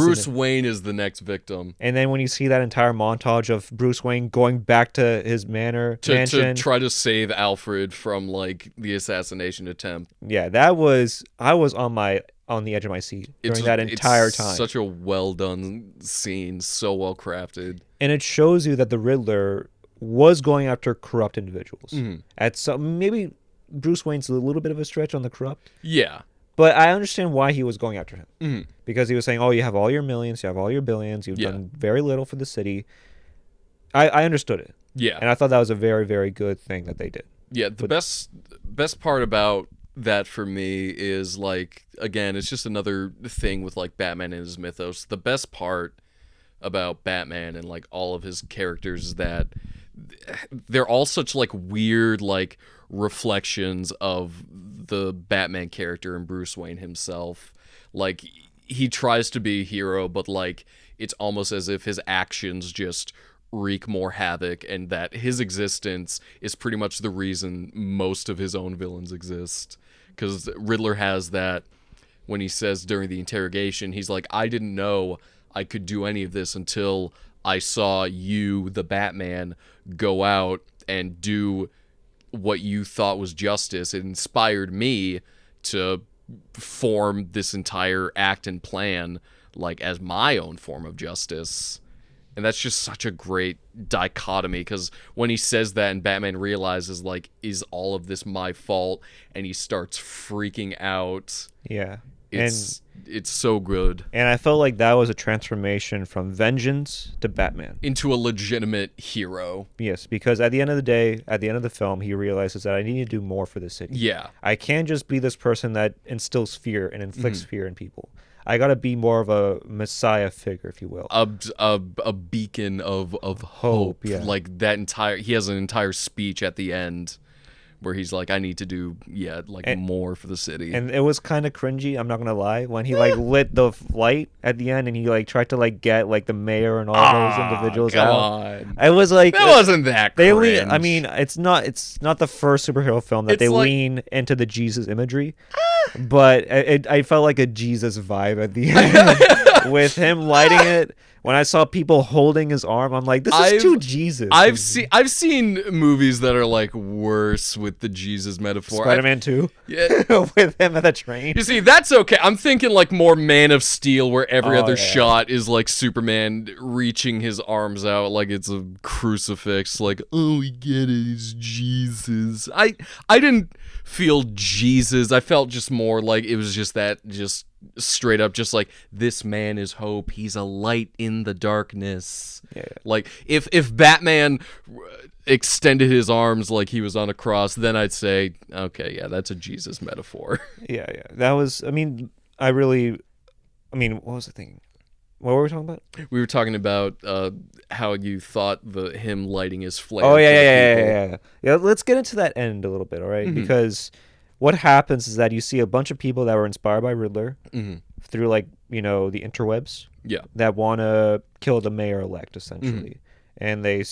Speaker 2: is the next victim.
Speaker 1: And then when you see that entire montage of Bruce Wayne going back to his mansion
Speaker 2: to try to save Alfred from like the assassination attempt.
Speaker 1: Yeah, I was on the edge of my seat during that entire time.
Speaker 2: Such a well done scene, so well crafted.
Speaker 1: And it shows you that the Riddler was going after corrupt individuals. At some maybe Bruce Wayne's a little bit of a stretch on the corrupt.
Speaker 2: Yeah.
Speaker 1: But I understand why he was going after him. Because he was saying, oh, you have all your millions, you have all your billions, you've done very little for the city. I understood it.
Speaker 2: Yeah.
Speaker 1: And I thought that was a very, very good thing that they did.
Speaker 2: Yeah, the best part about that for me is, like, again, it's just another thing with, like, Batman and his mythos. The best part about Batman and, like, all of his characters is that they're all such, like, weird, like, reflections of the Batman character and Bruce Wayne himself. Like, he tries to be a hero, but like it's almost as if his actions just wreak more havoc, and that his existence is pretty much the reason most of his own villains exist. Because Riddler has that when he says during the interrogation, he's like, I didn't know I could do any of this until I saw you, the Batman, go out and do what you thought was justice. It inspired me to form this entire act and plan like as my own form of justice. And that's just such a great dichotomy, because when he says that and Batman realizes, like, is all of this my fault? And he starts freaking out.
Speaker 1: Yeah.
Speaker 2: It's so good.
Speaker 1: And I felt like that was a transformation from vengeance to Batman.
Speaker 2: Into a legitimate hero.
Speaker 1: Yes, because at the end of the day, at the end of the film, he realizes that I need to do more for the city.
Speaker 2: Yeah.
Speaker 1: I can't just be this person that instills fear and inflicts fear in people. I gotta be more of a messiah figure, if you will.
Speaker 2: A beacon of hope.
Speaker 1: Yeah.
Speaker 2: Like he has an entire speech at the end where he's like, I need to do more for the city.
Speaker 1: And it was kind of cringy, I'm not gonna lie, when he like lit the light at the end and he like tried to like get like the mayor and all those individuals
Speaker 2: come
Speaker 1: out.
Speaker 2: On.
Speaker 1: I was like,
Speaker 2: that wasn't that cringe.
Speaker 1: I mean, it's not the first superhero film that they lean into the Jesus imagery. But I felt like a Jesus vibe at the end with him lighting it. When I saw people holding his arm, I'm like, this is too Jesus.
Speaker 2: I've seen movies that are like worse with the Jesus metaphor.
Speaker 1: Spider-Man 2?
Speaker 2: Yeah.
Speaker 1: With him at the train.
Speaker 2: You see, that's okay. I'm thinking like more Man of Steel, where every other shot is like Superman reaching his arms out like it's a crucifix. Like, oh, we get it, it's Jesus. I didn't feel Jesus. I felt just more like it was just straight up just like, this man is hope, he's a light in the darkness.
Speaker 1: Yeah.
Speaker 2: Like if Batman extended his arms like he was on a cross, then I'd say, okay, yeah, that's a Jesus metaphor.
Speaker 1: Yeah. That was, what was the thing? What were we talking about?
Speaker 2: We were talking about how you thought him lighting his flare.
Speaker 1: Oh, yeah. Let's get into that end a little bit, all right?
Speaker 2: Mm-hmm.
Speaker 1: Because what happens is that you see a bunch of people that were inspired by Riddler through, like, the interwebs.
Speaker 2: Yeah.
Speaker 1: That want to kill the mayor-elect, essentially. And they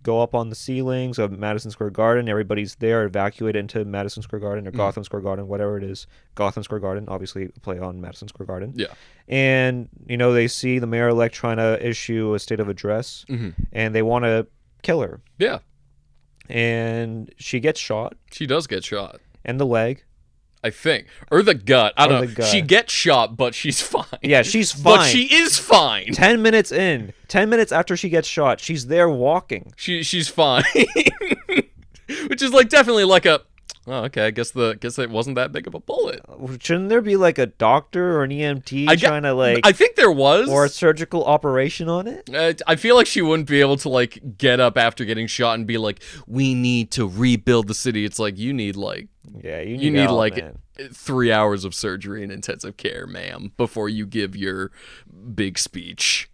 Speaker 1: go up on the ceilings of Madison Square Garden. Everybody's there, evacuated into Madison Square Garden or Gotham Square Garden, whatever it is. Gotham Square Garden, obviously a play on Madison Square Garden.
Speaker 2: Yeah.
Speaker 1: And, they see the mayor-elect trying to issue a state of address, and they want to kill her.
Speaker 2: Yeah.
Speaker 1: And she gets shot.
Speaker 2: She does get shot.
Speaker 1: And the leg.
Speaker 2: I think. Or the gut. I don't know.
Speaker 1: Gut.
Speaker 2: She gets shot, but she's fine.
Speaker 1: Yeah, she's fine.
Speaker 2: But she is fine.
Speaker 1: 10 minutes after she gets shot, she's there walking.
Speaker 2: She's fine. Which is like definitely like a, oh, okay, I guess it wasn't that big of a bullet.
Speaker 1: Shouldn't there be like a doctor or an EMT trying to like,
Speaker 2: I think there was,
Speaker 1: or a surgical operation on it?
Speaker 2: I feel like she wouldn't be able to like get up after getting shot and be like, we need to rebuild the city. It's like, you need like, you need like 3 hours of surgery and intensive care, ma'am, before you give your big speech.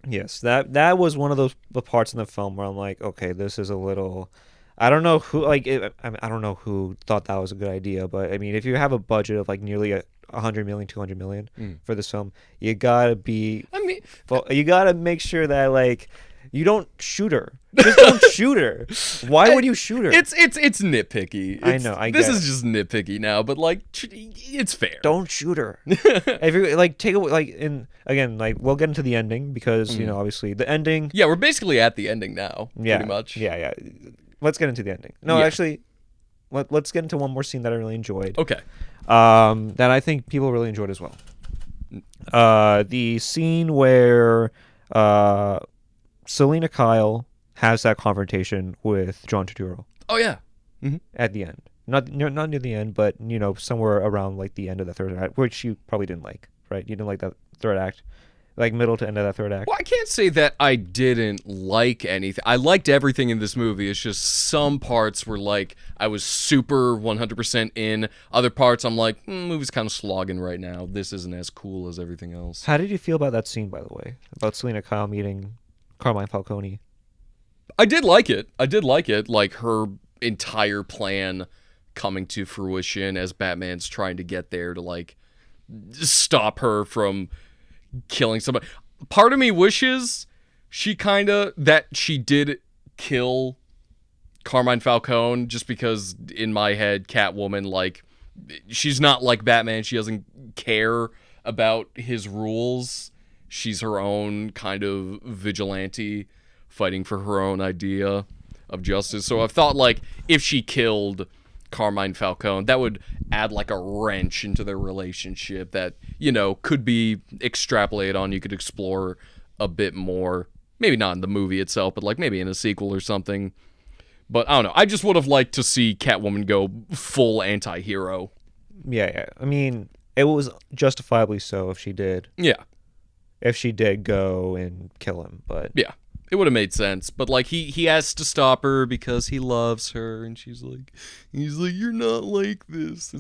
Speaker 1: Yes, that was one of the parts in the film where I'm like, okay, this is a little. I don't know who I don't know who thought that was a good idea, but I mean, if you have a budget of like nearly 100 million, 200 million for this film, you gotta be. I mean, you gotta make sure that like you don't shoot her. Just don't shoot her. Why would you shoot her?
Speaker 2: It's nitpicky.
Speaker 1: I know.
Speaker 2: This is just nitpicky now, but like it's fair.
Speaker 1: Don't shoot her. If you like take away like again like we'll get into the ending because obviously the ending.
Speaker 2: Yeah, we're basically at the ending now.
Speaker 1: Yeah,
Speaker 2: pretty much.
Speaker 1: Yeah. Let's get into the ending. No, actually, let's get into one more scene that I really enjoyed.
Speaker 2: Okay.
Speaker 1: That I think people really enjoyed as well. The scene where Selena Kyle has that confrontation with John Turturro.
Speaker 2: Oh yeah.
Speaker 1: At the end, not near the end, but somewhere around like the end of the third act, which you probably didn't like, right? You didn't like that third act, like middle to end of that third act.
Speaker 2: Well, I can't say that I didn't like anything. I liked everything in this movie. It's just some parts were like I was super 100% in. Other parts I'm like, movie's kind of slogging right now. This isn't as cool as everything else.
Speaker 1: How did you feel about that scene, by the way, about Selena Kyle meeting Carmine Falcone?
Speaker 2: I did like it. Like her entire plan coming to fruition as Batman's trying to get there to like stop her from killing somebody. Part of me wishes she did kill Carmine Falcone, just because in my head Catwoman, like, she's not like Batman. She doesn't care about his rules. she's her own kind of vigilante fighting for her own idea of justice. So I thought, like, if she killed Carmine Falcone, that would add like a wrench into their relationship that, you know, could be extrapolated on. You could explore a bit more. Maybe not in the movie itself, but like maybe in a sequel or something. But I don't know. I just would have liked to see Catwoman go full anti-hero.
Speaker 1: Yeah. I mean, it was justifiably so if she did.
Speaker 2: Yeah.
Speaker 1: If she did go and kill him, but
Speaker 2: Yeah. It would have made sense. But like he has to stop her because he loves her, and he's like, you're not like this.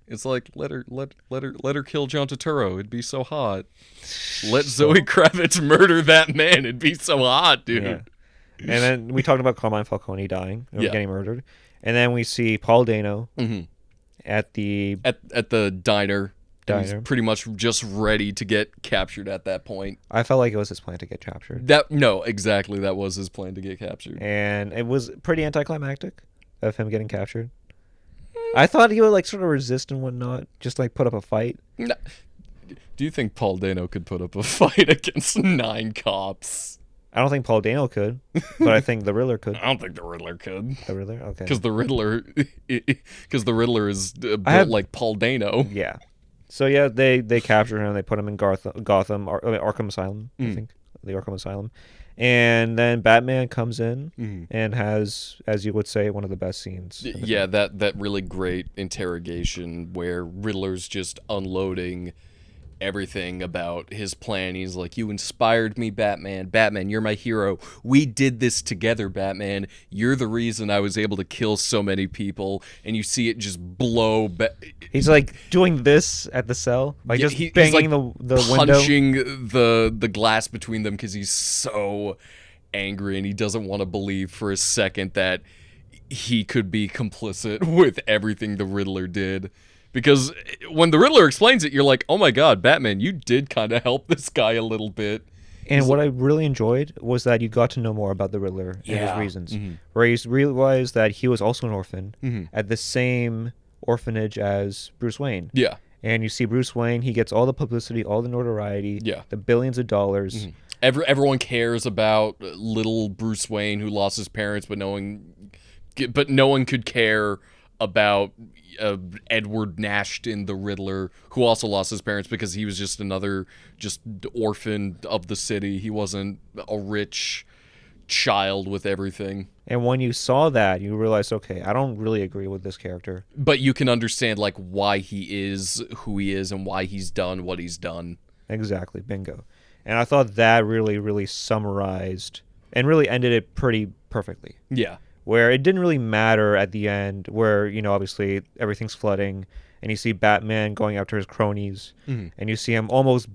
Speaker 2: It's like let her kill John Turturro. It'd be so hot. Let Zoe Kravitz murder that man. It'd be so hot, dude.
Speaker 1: Yeah. And then we talked about Carmine Falcone dying or
Speaker 2: Yeah.
Speaker 1: getting murdered, and then we see Paul Dano at the
Speaker 2: diner. And he's
Speaker 1: diner.
Speaker 2: pretty much just ready to get captured at that point.
Speaker 1: I felt like it was his plan to get captured,
Speaker 2: Exactly. That was his plan to get captured.
Speaker 1: and it was pretty anticlimactic of him getting captured. I thought he would like sort of resist and whatnot, just like put up a fight.
Speaker 2: No. Do you think Paul Dano could put up a fight against 9 cops?
Speaker 1: I don't think Paul Dano could, but I think the Riddler could.
Speaker 2: I don't think the Riddler could.
Speaker 1: The Riddler, okay.
Speaker 2: Because the Riddler is built like Paul Dano.
Speaker 1: Yeah. So yeah, they capture him. They put him in Gotham, Arkham Asylum, I think, the Arkham Asylum, and then Batman comes in and has, as you would say, one of the best scenes.
Speaker 2: Yeah, that really great interrogation where Riddler's just unloading everything about his plan. He's like, you inspired me, Batman. Batman, you're my hero. We did this together, Batman. You're the reason I was able to kill so many people. And you see it just blow.
Speaker 1: He's like doing this at the cell, like just banging
Speaker 2: like
Speaker 1: the window,
Speaker 2: punching the glass between them because he's so angry and he doesn't want to believe for a second that he could be complicit with everything the Riddler did. Because when the Riddler explains it, you're like, oh my god, Batman, you did kind of help this guy a little bit.
Speaker 1: And what I really enjoyed was that you got to know more about the Riddler and his reasons. Where you realized that he was also an orphan at the same orphanage as Bruce Wayne.
Speaker 2: Yeah.
Speaker 1: And you see Bruce Wayne, he gets all the publicity, all the notoriety, the billions of dollars.
Speaker 2: Everyone cares about little Bruce Wayne who lost his parents, but no one could care about Edward Nashton, the Riddler, who also lost his parents because he was just another orphan of the city. He wasn't a rich child with everything.
Speaker 1: And when you saw that, you realized, okay, I don't really agree with this character.
Speaker 2: But you can understand like why he is who he is and why he's done what he's done.
Speaker 1: Exactly, bingo. And I thought that really, really summarized and really ended it pretty perfectly.
Speaker 2: Yeah.
Speaker 1: Where it didn't really matter at the end, where, you know, obviously everything's flooding, and you see Batman going after his cronies, and you see him almost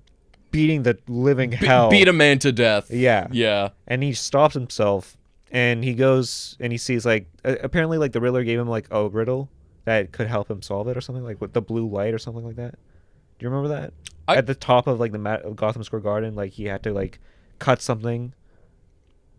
Speaker 1: beating the living hell.
Speaker 2: Beat a man to death.
Speaker 1: Yeah.
Speaker 2: Yeah.
Speaker 1: And he stops himself, and he goes, and he sees, like, apparently, like, the Riddler gave him, like, a riddle that could help him solve it or something, like, with the blue light or something like that. Do you remember that? At the top of, like, the Gotham Square Garden, like, he had to, like, cut something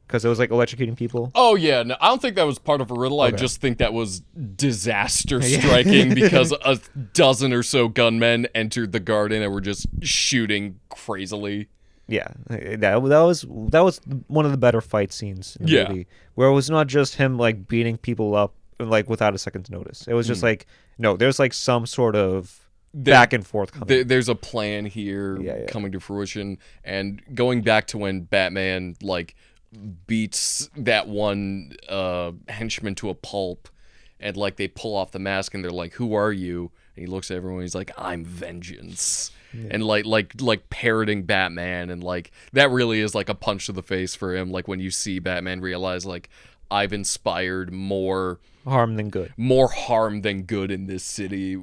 Speaker 1: because it was like electrocuting people.
Speaker 2: Oh yeah, no, I don't think that was part of a riddle. Okay. I just think that was disaster striking because a dozen or so gunmen entered the garden and were just shooting crazily.
Speaker 1: Yeah, that was one of the better fight scenes in the movie, where it was not just him like beating people up like without a second's notice. It was just like, no, there's like some sort of back and forth coming.
Speaker 2: There's a plan here coming to fruition, and going back to when Batman like beats that one henchman to a pulp, and like they pull off the mask and they're like, who are you? And he looks at everyone, he's like, I'm vengeance. And like parroting Batman, and like that really is like a punch to the face for him. Like when you see Batman realize like, I've inspired more
Speaker 1: harm than good
Speaker 2: in this city.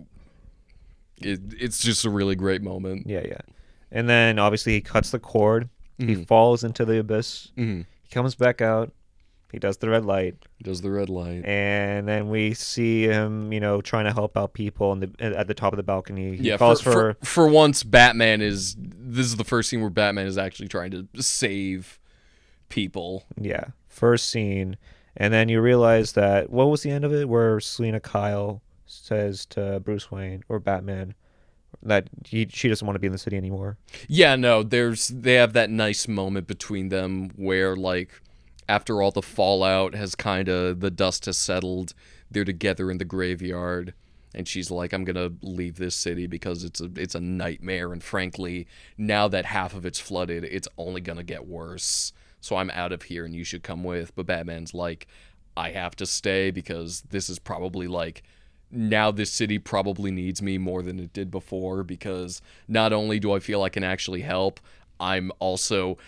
Speaker 2: It's just a really great moment.
Speaker 1: Yeah. And then obviously he cuts the cord. He falls into the abyss. He comes back out. He does the red light. And then we see him, trying to help out people at the top of the balcony. He calls
Speaker 2: for once, this is the first scene where Batman is actually trying to save people.
Speaker 1: Yeah, first scene. And then you realize that, what was the end of it? Where Selina Kyle says to Bruce Wayne, or Batman, that she doesn't want to be in the city anymore.
Speaker 2: Yeah, no, they have that nice moment between them where, like, after all the fallout has kind of, the dust has settled, they're together in the graveyard, and she's like, I'm gonna leave this city because it's a nightmare, and frankly, now that half of it's flooded, it's only gonna get worse, so I'm out of here and you should come with. But Batman's like, I have to stay because this is probably, like, now this city probably needs me more than it did before, because not only do I feel I can actually help, I'm also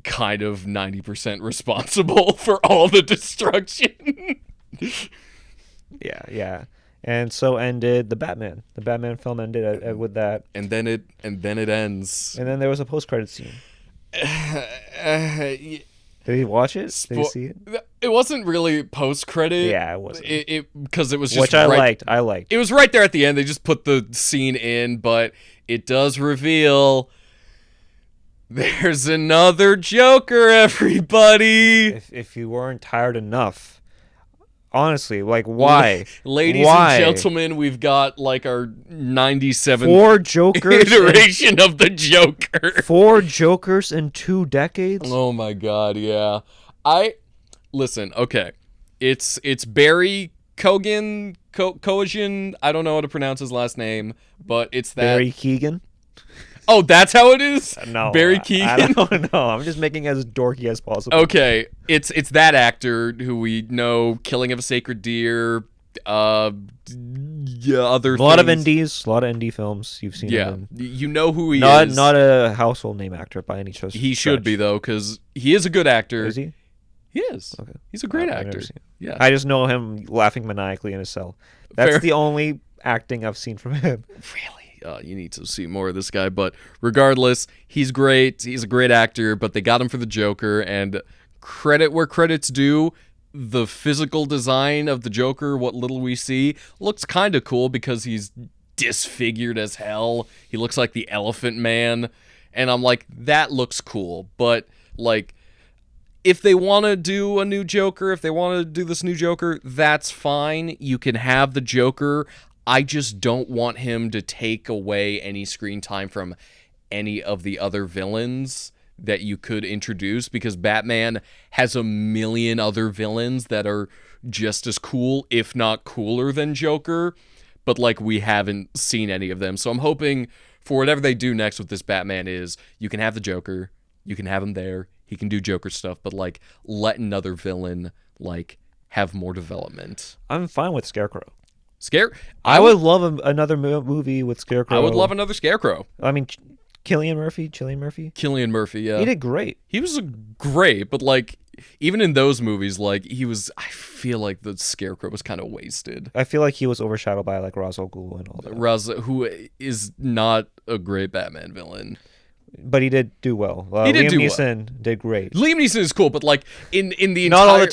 Speaker 2: kind of 90% responsible for all the destruction.
Speaker 1: Yeah. And so ended the Batman. The Batman film ended with that.
Speaker 2: And then it ends.
Speaker 1: And then there was a post-credit scene. Did you watch it? Did you see it?
Speaker 2: It wasn't really post-credit.
Speaker 1: Yeah, it wasn't.
Speaker 2: Because it was just
Speaker 1: Which I liked. I liked.
Speaker 2: It was right there at the end. They just put the scene in, but it does reveal there's another Joker, everybody.
Speaker 1: If you weren't tired enough, honestly, like, why?
Speaker 2: Ladies and gentlemen, we've got, like, our 97th
Speaker 1: 4 Jokers
Speaker 2: iteration of the Joker.
Speaker 1: 4 Jokers in 2 decades?
Speaker 2: Oh my god, yeah. Listen, okay. It's Barry Cogan, I don't know how to pronounce his last name, but it's that.
Speaker 1: Barry Keoghan?
Speaker 2: Oh, that's how it is?
Speaker 1: No.
Speaker 2: Barry
Speaker 1: I
Speaker 2: Keoghan?
Speaker 1: don't know. I'm just making it as dorky as possible.
Speaker 2: Okay, it's that actor who we know, Killing of a Sacred Deer, other
Speaker 1: A lot of indies, a lot of indie films you've seen.
Speaker 2: Yeah,
Speaker 1: him in.
Speaker 2: you know who he
Speaker 1: is.
Speaker 2: is.
Speaker 1: Not a household name actor by any stretch.
Speaker 2: He should be, though, because he is a good actor.
Speaker 1: Is he?
Speaker 2: He is.
Speaker 1: Okay.
Speaker 2: He's a great
Speaker 1: I've
Speaker 2: actor.
Speaker 1: never seen him.
Speaker 2: Yeah.
Speaker 1: I just know him laughing maniacally in his cell. That's
Speaker 2: Fair.
Speaker 1: the only acting I've seen from him.
Speaker 2: Really? You need to see more of this guy. But regardless, he's great. He's a great actor, but they got him for the Joker. And credit where credit's due, the physical design of the Joker, what little we see, looks kind of cool because he's disfigured as hell. He looks like the Elephant Man. And I'm like, that looks cool. But, like, if they want to do a new Joker, if they want to do this new Joker, that's fine. You can have the Joker. I just don't want him to take away any screen time from any of the other villains that you could introduce, because Batman has a million other villains that are just as cool, if not cooler than Joker, but, like, we haven't seen any of them. So I'm hoping for whatever they do next with this Batman is you can have the Joker, you can have him there, he can do Joker stuff, but, like, let another villain, like, have more development.
Speaker 1: I'm fine with Scarecrow.
Speaker 2: I
Speaker 1: would love another movie with Scarecrow.
Speaker 2: I would love another Scarecrow.
Speaker 1: I mean, Cillian Murphy,
Speaker 2: Yeah.
Speaker 1: He did great.
Speaker 2: He was great, but, like, even in those movies, like, I feel like the Scarecrow was kind of wasted.
Speaker 1: I feel like he was overshadowed by, like, Ra's al Ghul and all that.
Speaker 2: Who is not a great Batman villain.
Speaker 1: But he did do well.
Speaker 2: He did
Speaker 1: Liam
Speaker 2: do
Speaker 1: Neeson did great.
Speaker 2: Liam Neeson is cool, but, like, in the entire...
Speaker 1: Not all the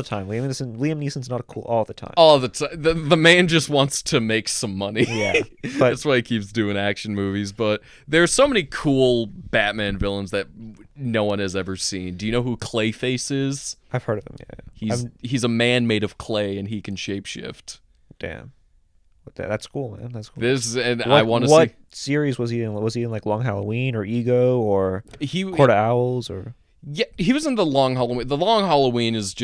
Speaker 1: time. Liam Neeson's not cool all the time.
Speaker 2: All the time. The man just wants to make some money.
Speaker 1: Yeah. But
Speaker 2: That's why he keeps doing action movies. But there's so many cool Batman villains that no one has ever seen. Do you know who Clayface is?
Speaker 1: I've heard of him, yeah.
Speaker 2: He's a man made of clay, and he can shapeshift.
Speaker 1: Damn. That's cool, man. That's cool.
Speaker 2: I want to see.
Speaker 1: What series was he in? Was he in, like, Long Halloween or Ego or Court of Owls or?
Speaker 2: Yeah, he was in the Long Halloween. The Long Halloween is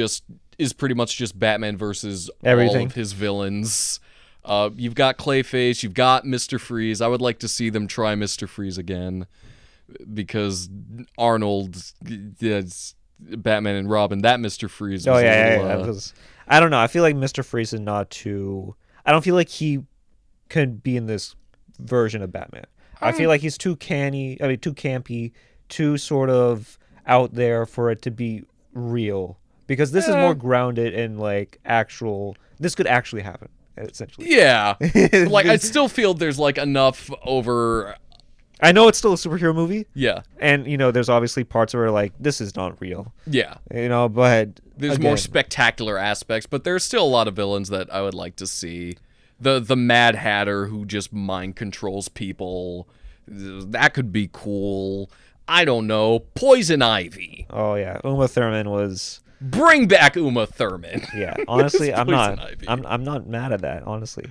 Speaker 2: pretty much just Batman versus
Speaker 1: everything.
Speaker 2: All of his villains. You've got Clayface, you've got Mr. Freeze. I would like to see them try Mr. Freeze again, because Arnold, Batman and Robin, that Mr. Freeze was
Speaker 1: I don't know. I feel like Mr. Freeze is not too... I don't feel like he could be in this version of Batman. I feel like he's too canny. I mean, too campy, too sort of out there for it to be real. Because this is more grounded in, like, actual... This could actually happen, essentially.
Speaker 2: Yeah. Like, I still feel there's, like, enough over...
Speaker 1: I know it's still a superhero movie.
Speaker 2: Yeah.
Speaker 1: And, you know, there's obviously parts where, like, this is not real.
Speaker 2: Yeah.
Speaker 1: You know, but...
Speaker 2: There's more spectacular aspects, but there's still a lot of villains that I would like to see. The Mad Hatter who just mind controls people. That could be cool. I don't know. Poison Ivy.
Speaker 1: Oh, yeah. Uma Thurman was...
Speaker 2: Bring back Uma Thurman.
Speaker 1: Yeah, honestly, I'm
Speaker 2: Poison
Speaker 1: not.
Speaker 2: Ivy.
Speaker 1: I'm not mad at that, honestly.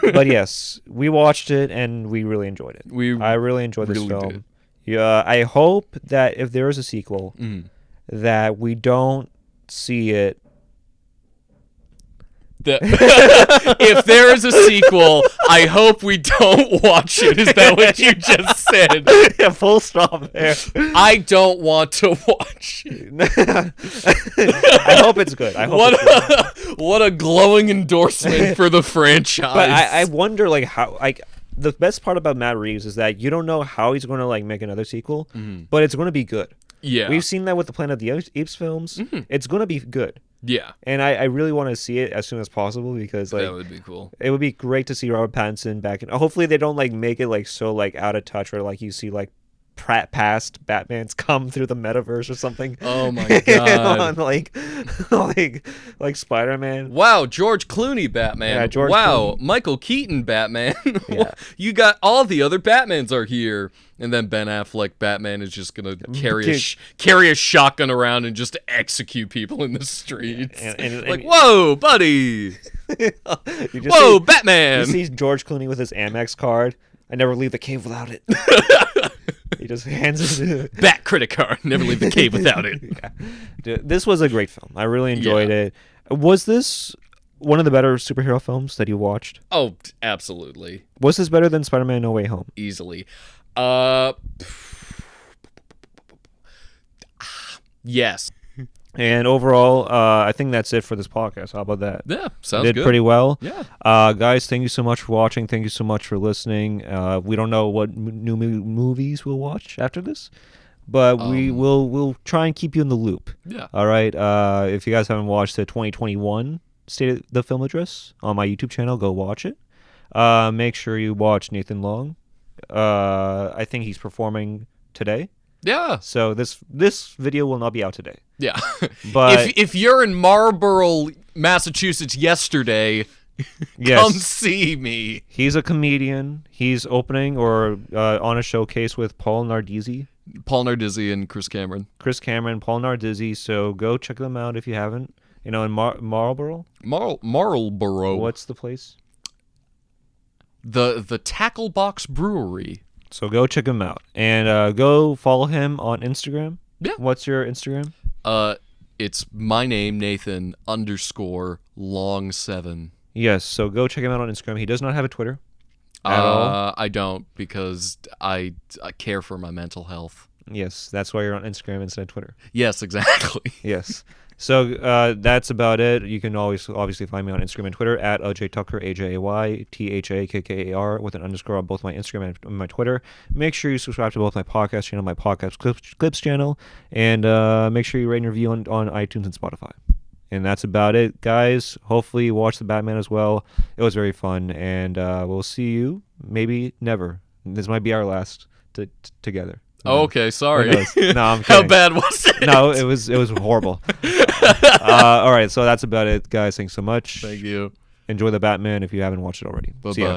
Speaker 1: But yes, we watched it and we really enjoyed it. I really enjoyed this
Speaker 2: really
Speaker 1: film.
Speaker 2: did.
Speaker 1: Yeah, I hope that if there is a sequel, that we don't see it.
Speaker 2: If there is a sequel, I hope we don't watch it. Is that what you just said?
Speaker 1: Yeah, full stop there.
Speaker 2: I don't want to watch it.
Speaker 1: I hope it's good. I hope it's good.
Speaker 2: What a glowing endorsement for the franchise.
Speaker 1: But I wonder, like, how, like, the best part about Matt Reeves is that you don't know how he's going to, like, make another sequel, but it's going to be good.
Speaker 2: Yeah.
Speaker 1: We've seen that with the Planet of the Apes films. It's going to be good.
Speaker 2: Yeah.
Speaker 1: And I really want to see it as soon as possible because, like,
Speaker 2: That would be cool.
Speaker 1: it would be great to see Robert Pattinson back. And hopefully they don't, like, make it, like, so, like, out of touch or, like, you see, like, past Batmans come through the metaverse or something.
Speaker 2: Oh my god.
Speaker 1: on, like Spider-Man.
Speaker 2: Wow, George Clooney Batman.
Speaker 1: Yeah, George
Speaker 2: wow,
Speaker 1: Clooney.
Speaker 2: Michael Keaton Batman.
Speaker 1: Yeah.
Speaker 2: You got all the other Batmans are here. And then Ben Affleck Batman is just going to carry a shotgun around and just execute people in the streets.
Speaker 1: And
Speaker 2: like, whoa, buddy.
Speaker 1: You just
Speaker 2: Whoa,
Speaker 1: see,
Speaker 2: Batman.
Speaker 1: You see George Clooney with his Amex card. I never leave the cave without it. He just hands it.
Speaker 2: Bat credit card. Never leave the cave without it.
Speaker 1: Yeah. Dude, this was a great film. I really enjoyed it. Was this one of the better superhero films that you watched?
Speaker 2: Oh, absolutely.
Speaker 1: Was this better than Spider-Man No Way Home?
Speaker 2: Easily. Yes.
Speaker 1: And overall, I think that's it for this podcast. How about that?
Speaker 2: Yeah, sounds
Speaker 1: Did
Speaker 2: good.
Speaker 1: pretty well.
Speaker 2: Yeah.
Speaker 1: Guys, thank you so much for watching. Thank you so much for listening. We don't know what new movies we'll watch after this, but we'll try and keep you in the loop.
Speaker 2: Yeah.
Speaker 1: All right. If you guys haven't watched the 2021 State of the Film Address on my YouTube channel, go watch it. Make sure you watch Nathan Long. I think he's performing today.
Speaker 2: Yeah.
Speaker 1: So this video will not be out today.
Speaker 2: Yeah.
Speaker 1: But
Speaker 2: if you're in Marlborough, Massachusetts yesterday,
Speaker 1: yes,
Speaker 2: come see me.
Speaker 1: he's a comedian. He's opening or on a showcase with Paul Nardizzi,
Speaker 2: Paul Nardizzi and Chris Cameron.
Speaker 1: Paul Nardizzi. So go check them out if you haven't. You know, in Marlborough.
Speaker 2: Marlborough.
Speaker 1: What's the place?
Speaker 2: The Tackle Box Brewery.
Speaker 1: So go check him out and go follow him on Instagram.
Speaker 2: Yeah.
Speaker 1: What's your Instagram?
Speaker 2: It's my name, Nathan _long7.
Speaker 1: Yes. So go check him out on Instagram. He does not have a Twitter at all.
Speaker 2: I don't because I care for my mental health.
Speaker 1: Yes. That's why you're on Instagram instead of Twitter.
Speaker 2: Yes, exactly.
Speaker 1: Yes. So that's about it. You can always obviously find me on Instagram and Twitter at Ajay Thakkar, AJAYTHAKKAR with an underscore on both my Instagram and my Twitter. Make sure you subscribe to both my podcast channel, my podcast clips channel, and make sure you rate and review on iTunes and Spotify. And that's about it, guys. Hopefully you watch The Batman as well. It was very fun, and we'll see you maybe never. This might be our last together.
Speaker 2: Oh, okay, sorry.
Speaker 1: No, I'm kidding.
Speaker 2: How bad was it?
Speaker 1: No, it was horrible. All right, so that's about it, guys. Thanks so much.
Speaker 2: Thank you.
Speaker 1: Enjoy The Batman if you haven't watched it already. See ya.
Speaker 2: Bye-bye.